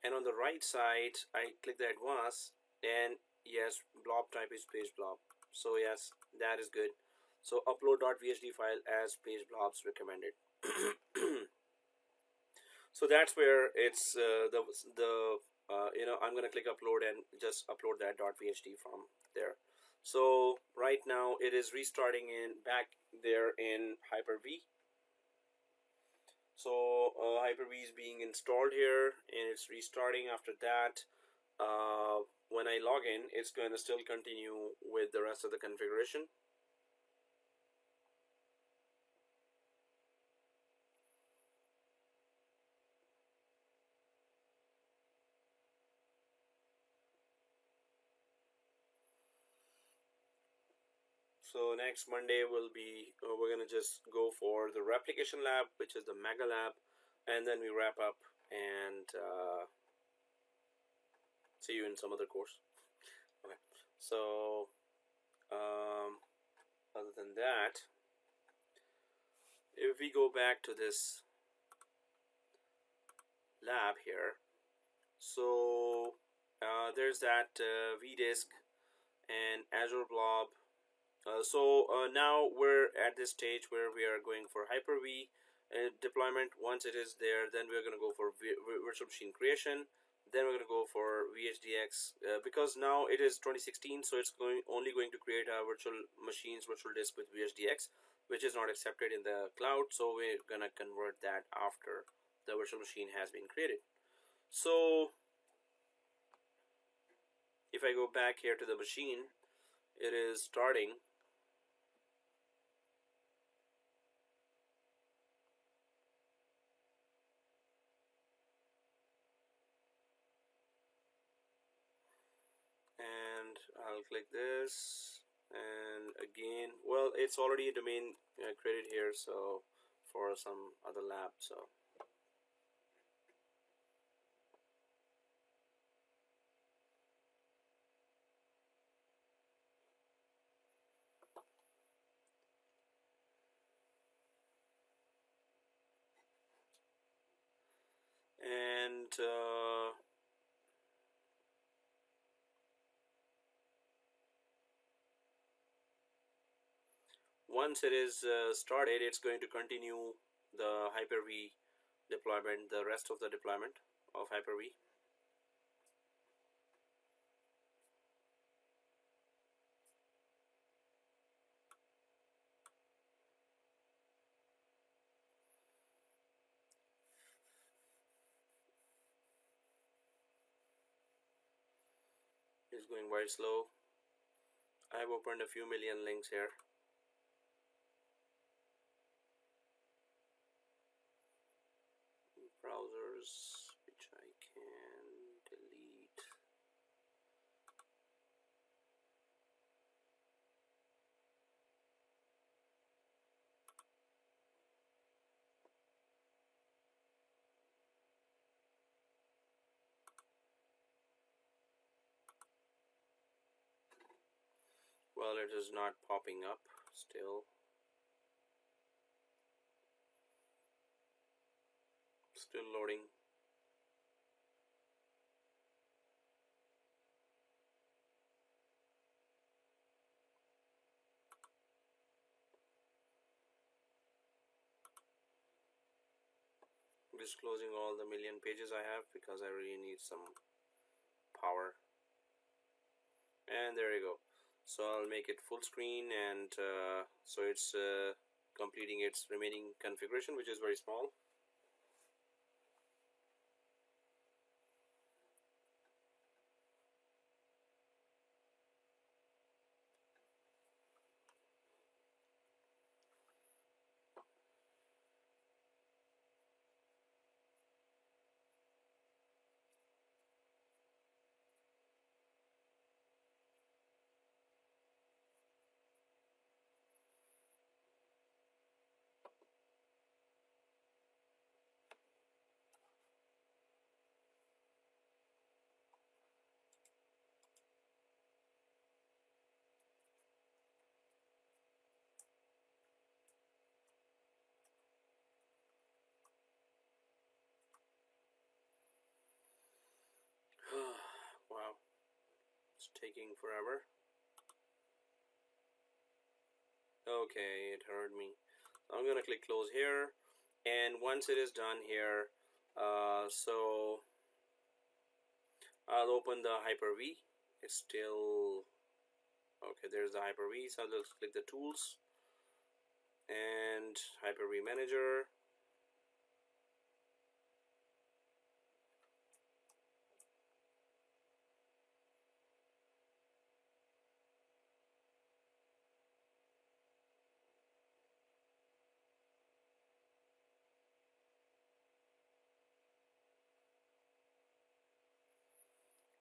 and on the right side I click the advanced, and yes, blob type is page blob. So yes, that is good. So upload.vhd file as page blobs recommended. So that's where it's I'm gonna click upload and just upload that .vhd from there. So right now it is restarting in back there in Hyper-V. So Hyper-V is being installed here, and it's restarting. After that, when I log in, it's going to still continue with the rest of the configuration. So next Monday will be we're gonna just go for the replication lab, which is the mega lab, and then we wrap up and see you in some other course. Okay. So other than that, if we go back to this lab here, so there's that vdisk and Azure Blob. Now we're at this stage where we are going for Hyper-V deployment. Once it is there, then we're going to go for virtual machine creation. Then we're going to go for VHDX because now it is 2016, so it's only going to create a virtual machines virtual disk with VHDX, which is not accepted in the cloud. So we're going to convert that after the virtual machine has been created. So if I go back here to the machine, it is starting. And I'll click this, and again, well, it's already a domain created here, so for some other lab. So and once it is started, it's going to continue the Hyper-V deployment, the rest of the deployment of Hyper-V. It's going very slow. I've opened a few million links here. Browsers which I can delete. Well, it is not popping up still. Still loading. I'm just closing all the million pages I have because I really need some power. And there you go. So I'll make it full screen, and so it's completing its remaining configuration, which is very small. Wow, it's taking forever. Okay, it heard me. I'm gonna click close here, and once it is done here, so I'll open the Hyper-V. It's still okay. There's the Hyper-V. So I'll just click the tools and Hyper-V Manager.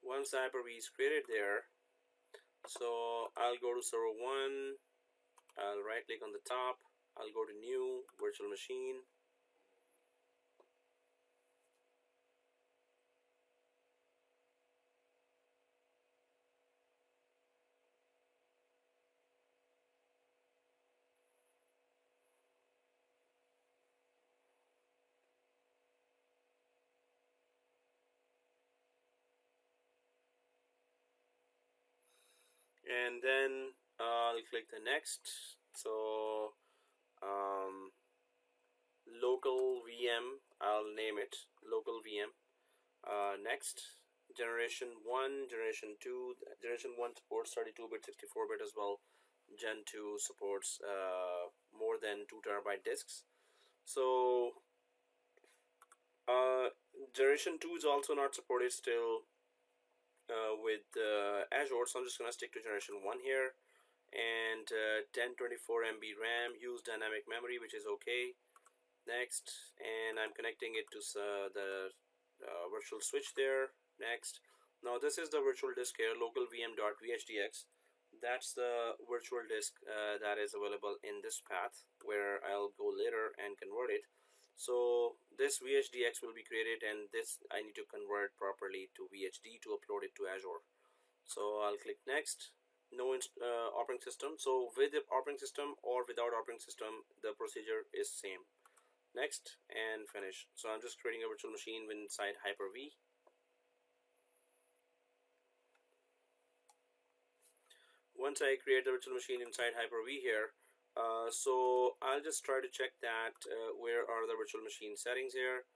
Once the Hyper-V is created there, so I'll go to server 1, I'll right click on the top, I'll go to new virtual machine. And then I'll click the next. So local VM, I'll name it local VM. Next, generation 1, generation 2. Generation 1 supports 32-bit, 64-bit as well. Gen 2 supports more than 2 terabyte disks. So generation 2 is also not supported still with Azure, so I'm just going to stick to generation 1 here. And 1024 MB RAM, use dynamic memory, which is okay. Next, and I'm connecting it to the virtual switch there. Next, now this is the virtual disk here, local vm.vhdx. That's the virtual disk that is available in this path, where I'll go later and convert it. So this VHDX will be created, and this I need to convert properly to VHD to upload it to Azure. So I'll click next. No operating system. So with the operating system or without operating system, the procedure is same. Next, and finish. So I'm just creating a virtual machine inside Hyper-V. Once I create the virtual machine inside Hyper-V here, so I'll just try to check that where are the virtual machine settings here.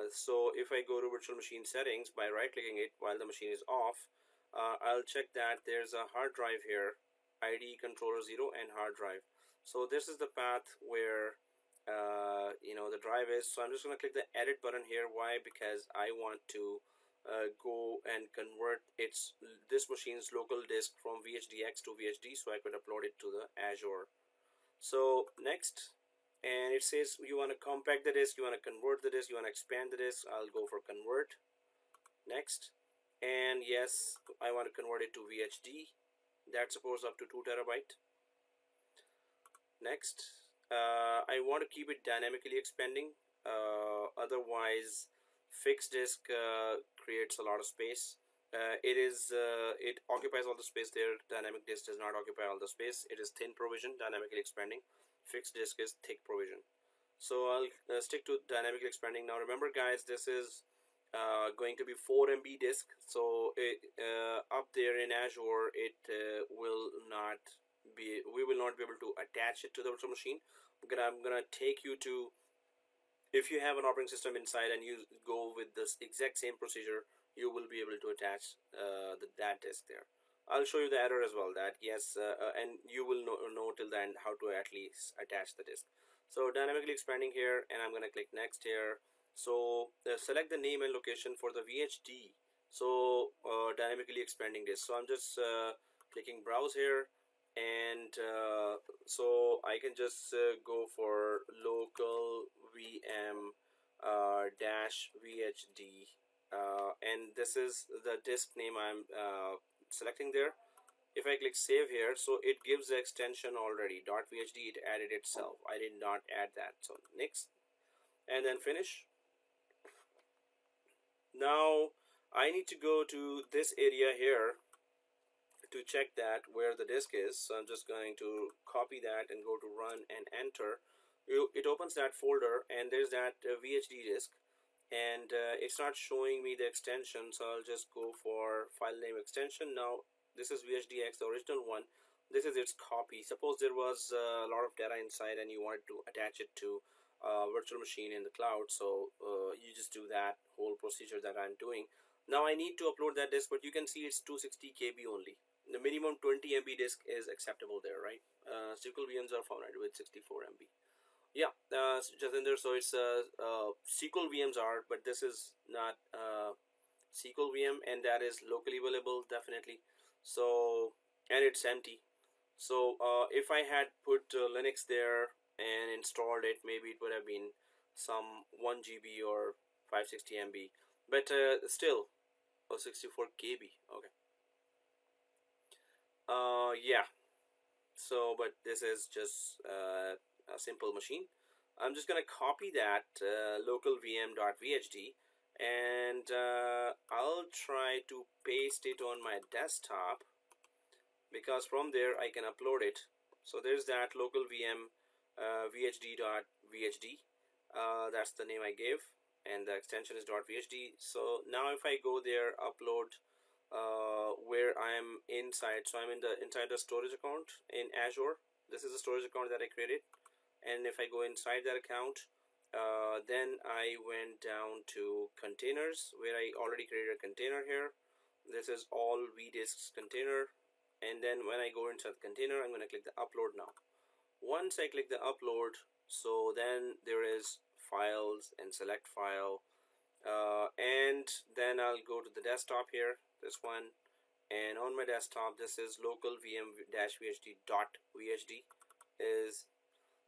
So if I go to virtual machine settings by right clicking it while the machine is off, I'll check that there's a hard drive here, ID controller 0 and hard drive. So this is the path where the drive is. So I'm just going to click the edit button here. Why? Because I want to go and convert this machine's local disk from VHDX to VHD, so I could upload it to the Azure. So next, and it says you want to compact the disk, you want to convert the disk, you want to expand the disk. I'll go for convert. Next, and yes, I want to convert it to VHD. That supports up to 2 terabyte. Next, I want to keep it dynamically expanding. Otherwise, fixed disk creates a lot of space. It occupies all the space there. Dynamic disk does not occupy all the space. It is thin provision, dynamically expanding. Fixed disk is thick provision. So I'll stick to dynamically expanding. Now remember guys, this is going to be 4 MB disk. So up there in Azure, it will not be, we will not be able to attach it to the virtual machine. I'm gonna take you to, if you have an operating system inside and you go with this exact same procedure, you will be able to attach that disk there. I'll show you the error as well, that yes, and you will know till the end how to at least attach the disk. So dynamically expanding here, and I'm gonna click next here. So select the name and location for the VHD. So dynamically expanding disk. So I'm just clicking browse here, and so I can just go for local VM dash VHD, and this is the disk name I'm selecting there. If I click save here, so it gives the extension already .vhd. It added itself. I did not add that. So next, and then finish. Now I need to go to this area here to check that where the disk is. So I'm just going to copy that and go to run and enter. It opens that folder, and there's that VHD disk, and it's not showing me the extension, so I'll just go for file name extension. Now this is VHDX, the original one. This is its copy. Suppose there was a lot of data inside and you wanted to attach it to a virtual machine in the cloud, so you just do that whole procedure that I'm doing. Now I need to upload that disk, but you can see it's 260 KB only. The minimum 20 MB disk is acceptable there, right? SQL VMs are found with 64 MB. Yeah, Jatinder, so it's SQL VMs are, but this is not SQL VM, and that is locally available definitely. So, and it's empty. So if I had put Linux there and installed it, maybe it would have been some 1 GB or 560 MB, but still 64 KB. Okay. Yeah. So, but this is just a simple machine. I'm just gonna copy that local VM.vhd, and I'll try to paste it on my desktop, because from there I can upload it. So there's that local VM vhd.vhd. That's the name I gave, and the extension is .vhd. So now if I go there, upload where I'm inside, so I'm inside the storage account in Azure. This is a storage account that I created, and if I go inside that account, then I went down to containers, where I already created a container here. This is all vdisks container, and then when I go inside the container, I'm going to click the upload now. Once I click the upload, so then there is files and select file, and then I'll go to the desktop here, this one, and on my desktop this is local VM-vhd.vhd is,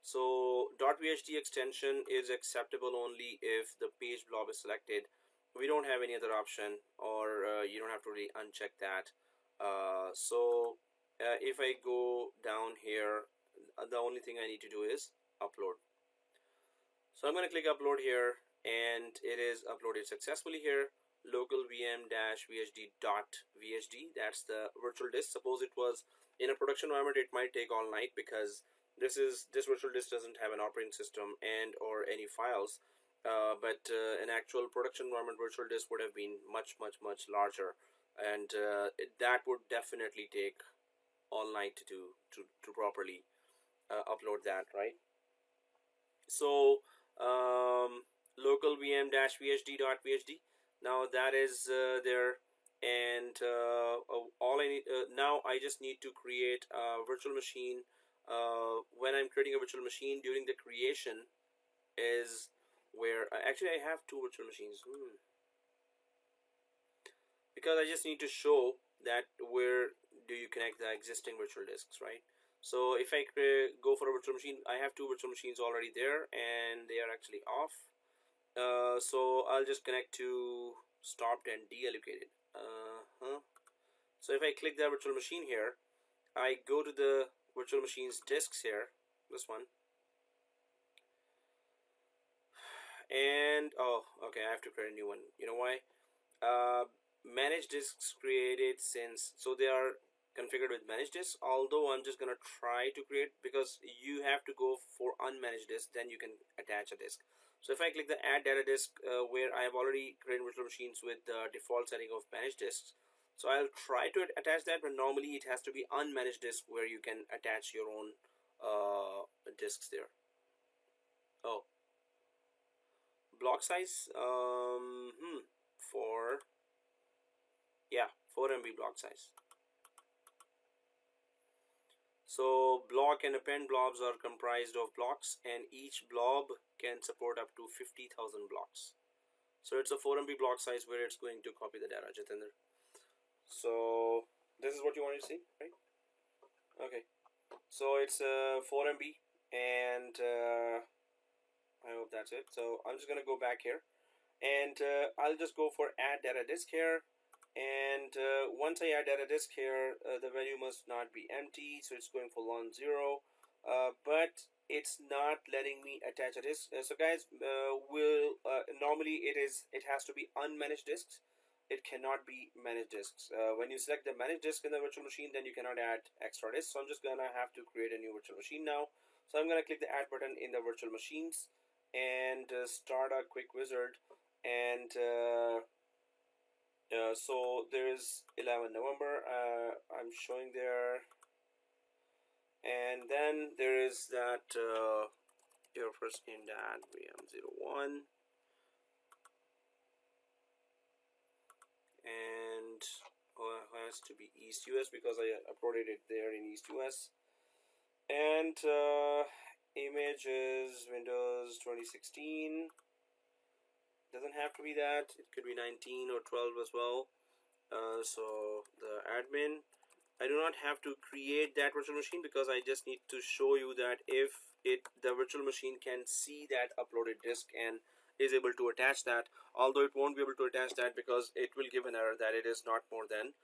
so .vhd extension is acceptable only if the page blob is selected. We don't have any other option, or you don't have to really uncheck that. If I go down here, the only thing I need to do is upload. So I'm going to click upload here, and it is uploaded successfully here. Local VM-vhd.vhd, that's the virtual disk. Suppose it was in a production environment, it might take all night, because this virtual disk doesn't have an operating system and or any files. But an actual production environment virtual disk would have been much larger, and that would definitely take all night to properly upload that, right? So local VM-vhd.vhd, now that is there, and all I need now, I just need to create a virtual machine. When I'm creating a virtual machine, during the creation is where actually I have two virtual machines. because I just need to show that where do you connect the existing virtual disks, right? So if I go for a virtual machine, I have two virtual machines already there and they are actually off. So I'll just connect to stopped and deallocated. So if I click the virtual machine here, I go to the virtual machine's disks here, this one, and oh, okay, I have to create a new one. You know why? Manage disks created since, so they are configured with managed disks, although I'm just gonna try to create, because you have to go for unmanaged disk, then you can attach a disk. So if I click the add data disk, where I have already created virtual machines with the default setting of managed disks, so I'll try to attach that, but normally it has to be unmanaged disk where you can attach your own disks there. Oh, block size, for, yeah, 4 MB block size. So block and append blobs are comprised of blocks, and each blob can support up to 50,000 blocks. So it's a 4 MB block size where it's going to copy the data, Jatinder. So this is what you wanted to see, right? Okay. So it's 4 MB, and I hope that's it. So I'm just gonna go back here, and I'll just go for add data disk here. And once I add data disk here, the value must not be empty, so it's going for non-zero, but it's not letting me attach a disk. So guys, normally it has to be unmanaged disks. It cannot be managed disks. When you select the managed disk in the virtual machine, then you cannot add extra disks. So I'm just gonna have to create a new virtual machine now. So I'm gonna click the add button in the virtual machines and start a quick wizard. And so there is 11 November, I'm showing there, and then there is that your first name that VM01, and has to be East US because I uploaded it there in East US, and image is Windows 2016. Doesn't have to be that, it could be 19 or 12 as well. So the admin, I do not have to create that virtual machine because I just need to show you that if the virtual machine can see that uploaded disk and is able to attach that, although it won't be able to attach that because it will give an error that it is not more than,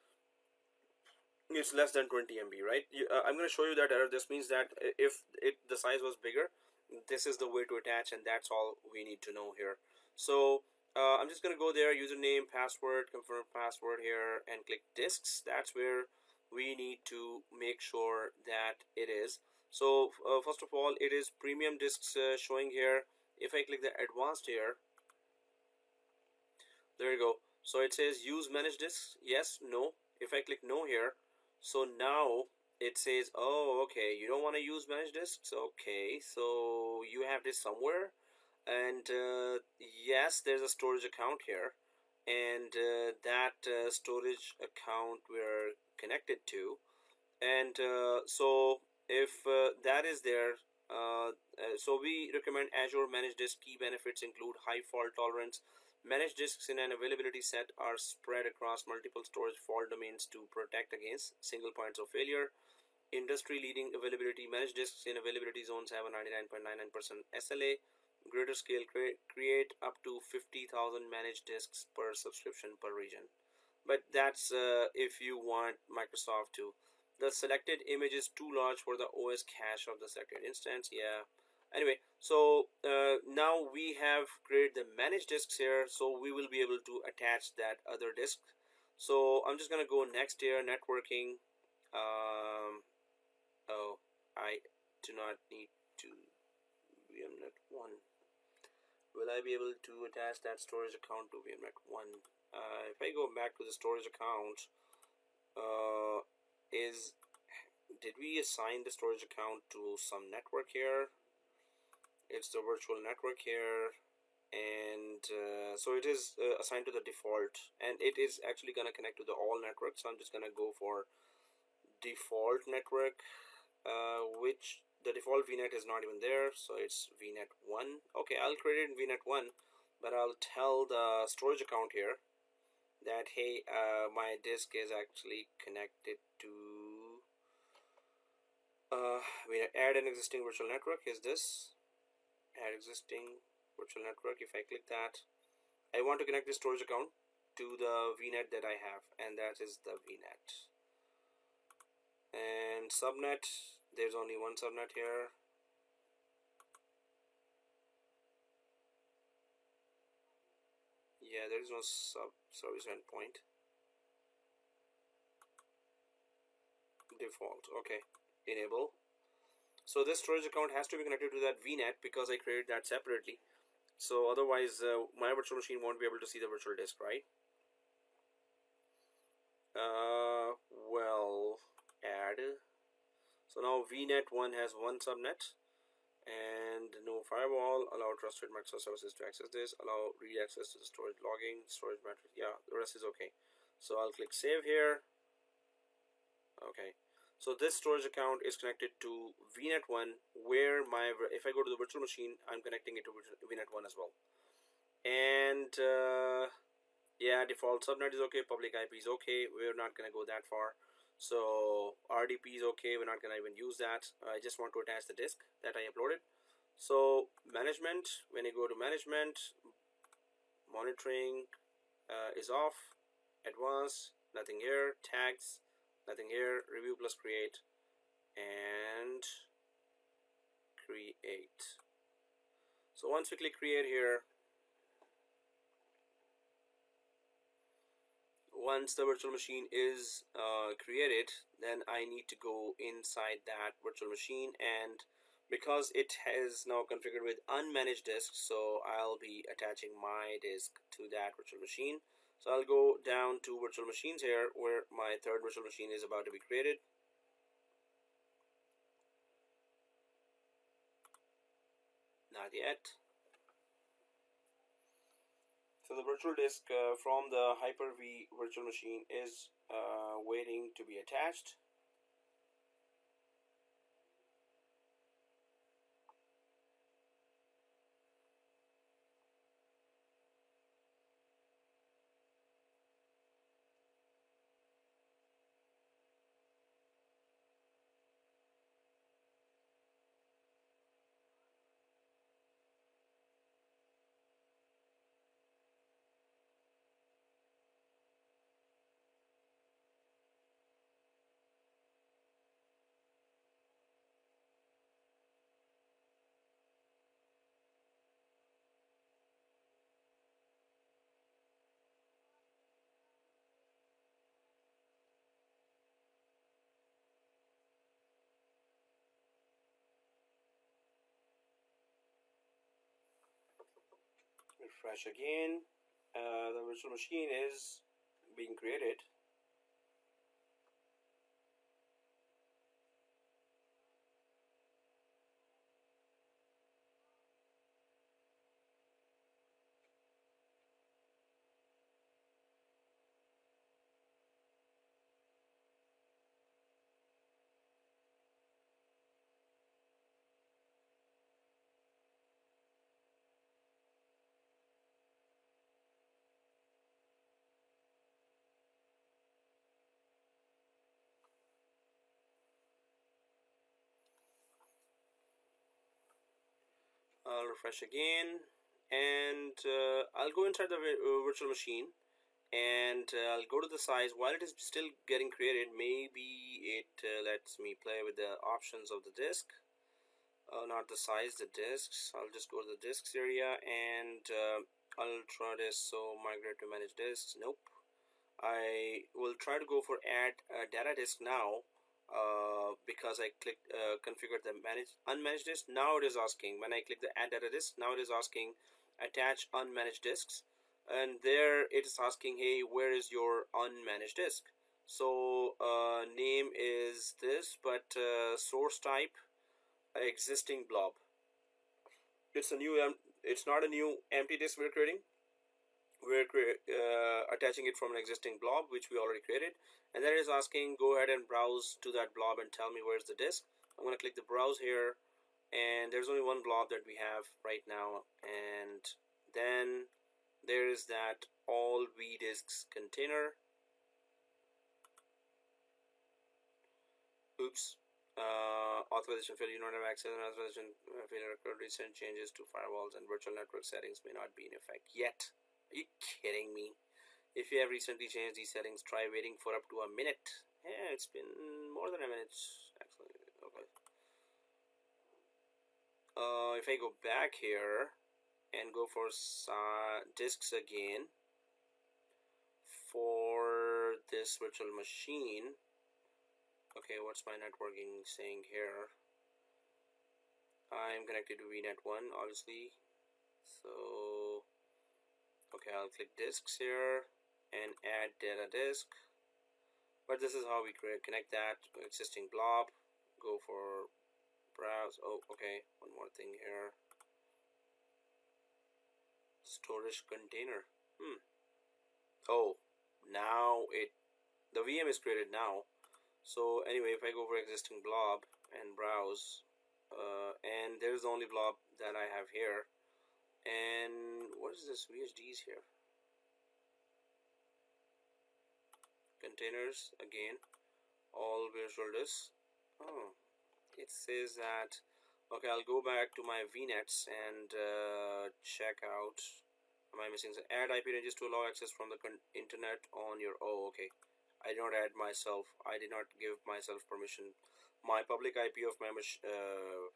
it's less than 20 MB, right? I'm going to show you that error. This means that if the size was bigger, this is the way to attach, and that's all we need to know here. So I'm just going to go there, username, password, confirm password here, and click disks. That's where we need to make sure that it is. So first of all, it is premium disks showing here. If I click the advanced here, there you go. So it says use managed disks, yes, no. If I click no here, so now it says, oh, okay, you don't want to use managed disks, okay, so you have this somewhere. And yes, there's a storage account here, and that storage account we're connected to, and so if that is there, so we recommend Azure Managed Disk. Key benefits include high fault tolerance. Managed disks in an availability set are spread across multiple storage fault domains to protect against single points of failure. Industry leading availability. Managed disks in availability zones have a 99.99% SLA. Greater scale, create up to 50,000 managed disks per subscription per region. But that's if you want Microsoft to. The selected image is too large for the OS cache of the selected instance. Yeah. Anyway, so now we have created the managed disks here, so we will be able to attach that other disk. So I'm just gonna go next here, networking. Oh, I do not need to VMnet 1. Will I be able to attach that storage account to VMnet 1? If I go back to the storage account, did we assign the storage account to some network here? It's the virtual network here, and so it is assigned to the default, and it is actually going to connect to the all network. So I'm just going to go for default network, which the default VNet is not even there, so it's VNet 1. Okay, I'll create it in VNet 1, but I'll tell the storage account here that hey, my disk is actually connected to we add an existing virtual network. Is this add existing virtual network? If I click that, I want to connect this storage account to the VNet that I have, and that is the VNet. And subnet, there's only one subnet here. Yeah, there is no service endpoint. Default. Okay, enable. So this storage account has to be connected to that VNet because I created that separately. So otherwise, my virtual machine won't be able to see the virtual disk, right? Well, add. So now VNet 1 has one subnet and no firewall. Allow trusted Microsoft services to access this. Allow read access to the storage logging, storage metrics. Yeah, the rest is okay. So I'll click save here. Okay. So this storage account is connected to VNet 1, where if I go to the virtual machine, I'm connecting it to VNet 1 as well. And yeah, default subnet is okay, public IP is okay. We're not gonna go that far. So RDP is okay. We're not gonna even use that. I just want to attach the disk that I uploaded. So management, when you go to management, monitoring is off. Advanced, nothing here. Tags, nothing here. Review plus create, and create. So once we click create here, once the virtual machine is created, then I need to go inside that virtual machine, and because it has now configured with unmanaged disk, so I'll be attaching my disk to that virtual machine. So I'll go down to virtual machines here, where my third virtual machine is about to be created. Not yet. So the virtual disk from the Hyper-V virtual machine is waiting to be attached. Refresh again. The virtual machine is being created. I'll refresh again, and I'll go inside the virtual machine, and I'll go to the size. While it is still getting created, maybe it lets me play with the options of the disk. Not the size, the disks. I'll just go to the disks area, and ultra disk, so migrate to manage disks. Nope. I will try to go for add data disk now, because I clicked configured the unmanaged disk. Now it is asking, when I click the add data disk, now it is asking attach unmanaged disks, and there it is asking, hey, where is your unmanaged disk? So name is this, but source type existing blob. It's not a new empty disk we're creating. We're attaching it from an existing blob which we already created, and then it is asking, go ahead and browse to that blob and tell me where's the disk. I'm going to click the browse here, and there's only one blob that we have right now, and then there is that all vdisks container. Oops. Authorization failure, you don't have access, and authorization failure occurred. Recent changes to firewalls and virtual network settings may not be in effect yet. Are you kidding me? If you have recently changed these settings, try waiting for up to a minute. Yeah, it's been more than a minute, actually. Okay. If I go back here and go for disks again for this virtual machine. Okay, what's my networking saying here? I'm connected to VNet1, obviously. So, okay, I'll click disks here and add data disk. But this is how we connect that to existing blob. Go for browse. Oh, okay, one more thing here. Storage container. Oh, now the VM is created now. So anyway, if I go for existing blob and browse, and there's the only blob that I have here. And what is this? VHDs here. Containers again. All virtual disks. Oh, it says that. Okay, I'll go back to my VNets and check out. Am I missing? Add IP ranges to allow access from the internet on your. Oh, okay. I did not add myself. I did not give myself permission. My public IP of my DSL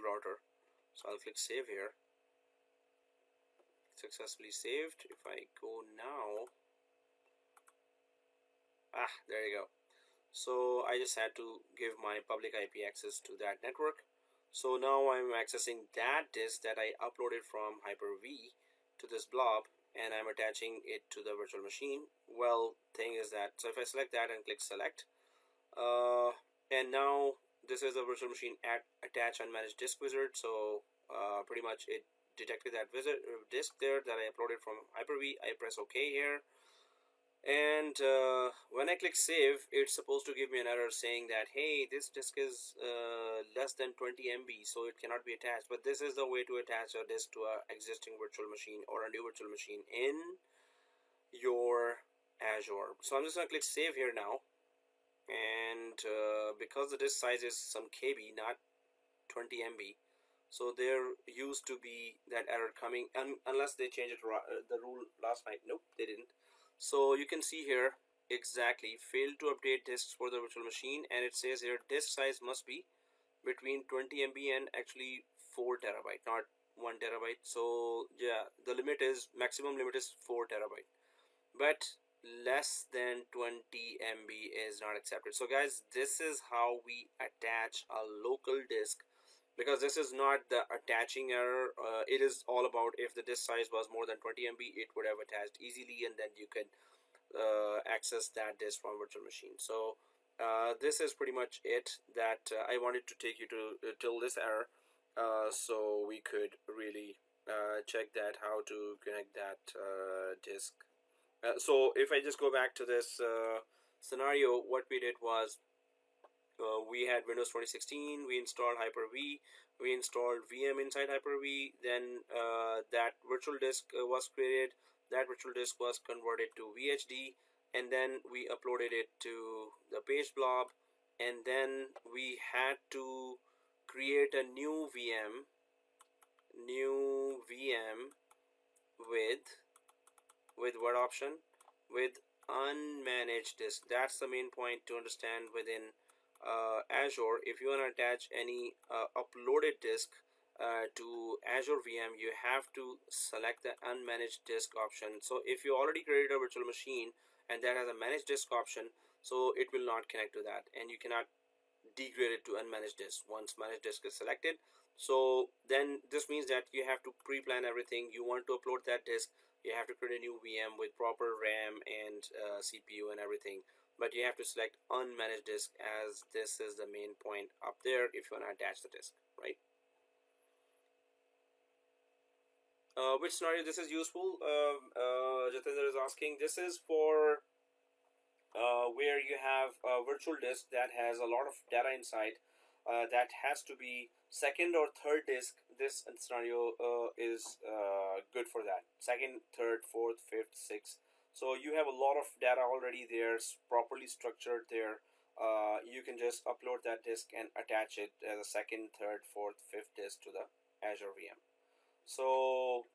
router. So I'll click save here. Successfully saved. If I go now, there you go. So I just had to give my public IP access to that network. So now I'm accessing that disk that I uploaded from Hyper-V to this blob, and I'm attaching it to the virtual machine. Well, thing is that, so if I select that and click select, and now this is a virtual machine attach unmanaged disk wizard. So pretty much it detected that disk there that I uploaded from Hyper-V. I press OK here. And when I click save, it's supposed to give me an error saying that, hey, this disk is less than 20 MB, so it cannot be attached. But this is the way to attach a disk to an existing virtual machine or a new virtual machine in your Azure. So I'm just going to click save here now. And because the disk size is some KB, not 20 MB, so there used to be that error coming, unless they changed it, the rule last night. Nope, they didn't. So you can see here exactly failed to update disks for the virtual machine, and it says here disk size must be between 20 MB and actually 4 terabyte, not 1 terabyte. So yeah, the maximum limit is 4 terabyte, but less than 20 MB is not accepted. So guys, this is how we attach a local disk, because this is not the attaching error. It is all about if the disk size was more than 20 MB, it would have attached easily, and then you can access that disk from virtual machine. So this is pretty much it that I wanted to take you to till this error, so we could really check that how to connect that disk. So if I just go back to this scenario, what we did was we had Windows 2016, we installed Hyper-V, we installed VM inside Hyper-V, then that virtual disk was created, that virtual disk was converted to VHD, and then we uploaded it to the page blob, and then we had to create a new VM with what option? With unmanaged disk. That's the main point to understand within Azure. If you want to attach any uploaded disk to Azure VM, you have to select the unmanaged disk option. So if you already created a virtual machine and that has a managed disk option, so it will not connect to that, and you cannot degrade it to unmanaged disk once managed disk is selected. So then this means that you have to pre-plan everything. You want to upload that disk, you have to create a new VM with proper RAM and CPU and everything, but you have to select unmanaged disk, as this is the main point up there if you want to attach the disk, right? Which scenario this is useful? Jatinder is asking. This is for where you have a virtual disk that has a lot of data inside, that has to be second or third disk this scenario is good for that. Second, third, fourth, fifth, sixth. So you have a lot of data already there, properly structured there. You can just upload that disk and attach it as a second, third, fourth, fifth disk to the Azure VM. So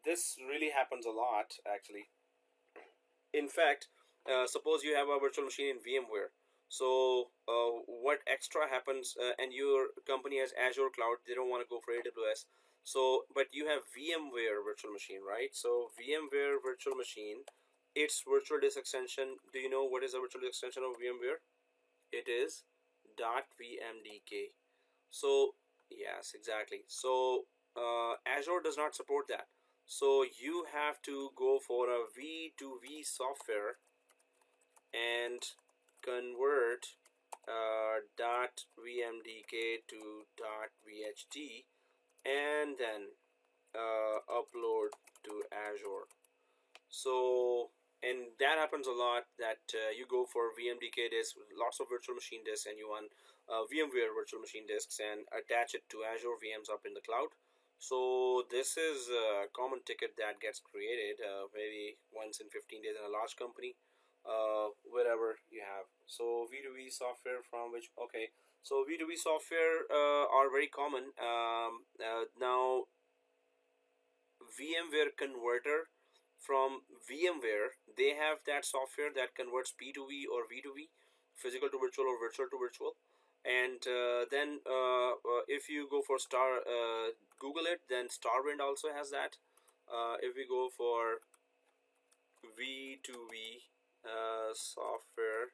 this really happens a lot actually. In fact, suppose you have a virtual machine in VMware. So what extra happens, and your company has Azure Cloud, they don't want to go for AWS. So, but you have VMware virtual machine, right? So VMware virtual machine, its virtual disk extension. Do you know what is the virtual disk extension of VMware? It is .vmdk. So yes, exactly. So Azure does not support that. So you have to go for a V2V software and convert .vmdk to .vhd and then upload to Azure. So, and that happens a lot, that you go for VMDK disks, lots of virtual machine disks, and you want VMware virtual machine disks and attach it to Azure VMs up in the cloud. So this is a common ticket that gets created maybe once in 15 days in a large company, wherever you have. So V2V software from which, okay, so V2V software are very common. Now VMware Converter from VMware, they have that software that converts P2V or V2V, physical to virtual or virtual to virtual. And then if you go for Google it, then StarWind also has that. If we go for V2V software,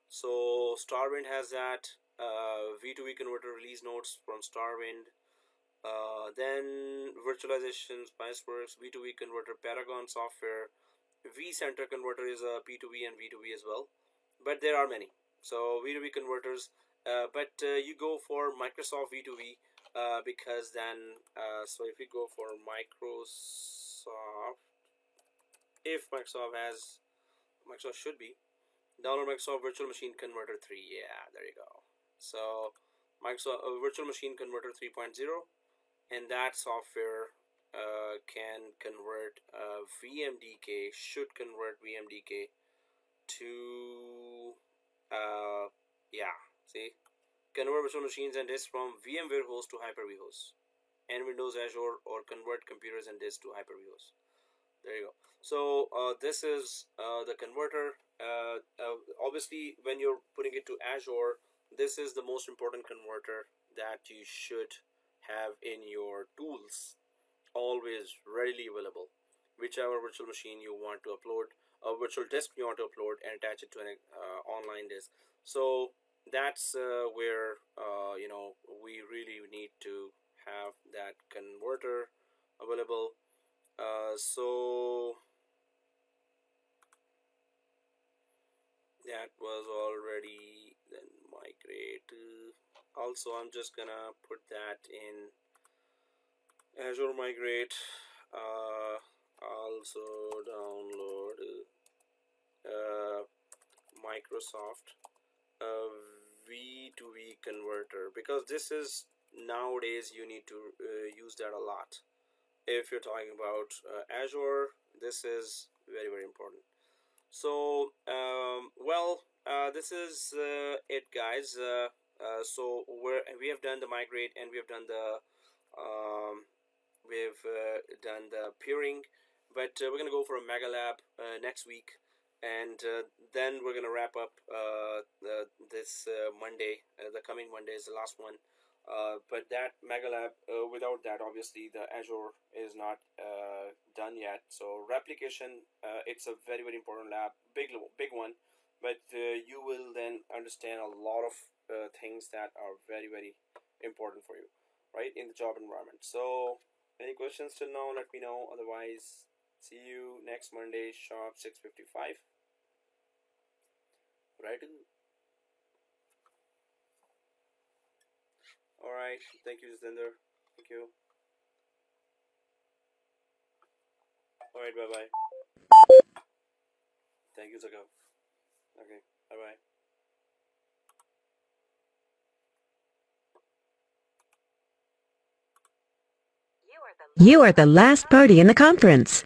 so StarWind has that. V2V converter release notes from StarWind. Then virtualization, Spiceworks, V2V converter, Paragon software, vCenter converter is a P2V and V2V as well, but there are many. So V2V converters, but you go for Microsoft V2V because then, so if we go for Microsoft, if Microsoft should be, download Microsoft Virtual Machine Converter 3. Yeah, there you go. So Microsoft Virtual Machine Converter 3.0. And that software can convert VMDK, should convert VMDK to, yeah, see, convert virtual machines and disks from VMware host to Hyper-V host, and Windows Azure, or convert computers and disks to Hyper-V host. There you go. So this is the converter. Obviously, when you're putting it to Azure, this is the most important converter that you should have in your tools, always readily available. Whichever virtual machine you want to upload, a virtual disk you want to upload and attach it to an online disk. So that's where we really need to have that converter available. So that was already then migrate. Also, I'm just gonna put that in Azure Migrate. Also download Microsoft V2V converter, because this is nowadays you need to use that a lot. If you're talking about Azure, this is very, very important. So this is it, guys. So we have done the migrate, and we have done the peering, but we're gonna go for a mega lab next week, and then we're gonna wrap up this Monday. The coming Monday is the last one. But that mega lab, without that, obviously the Azure is not done yet. So replication, it's a very, very important lab, big one, but you will then understand a lot of things that are very, very important for you, right, in the job environment. So any questions till now, let me know. Otherwise, see you next Monday sharp 6:55. Right. All right. Thank you, Zinder. Thank you. All right. Bye bye. Thank you, Zaka. Okay. Bye bye. You are the last party in the conference.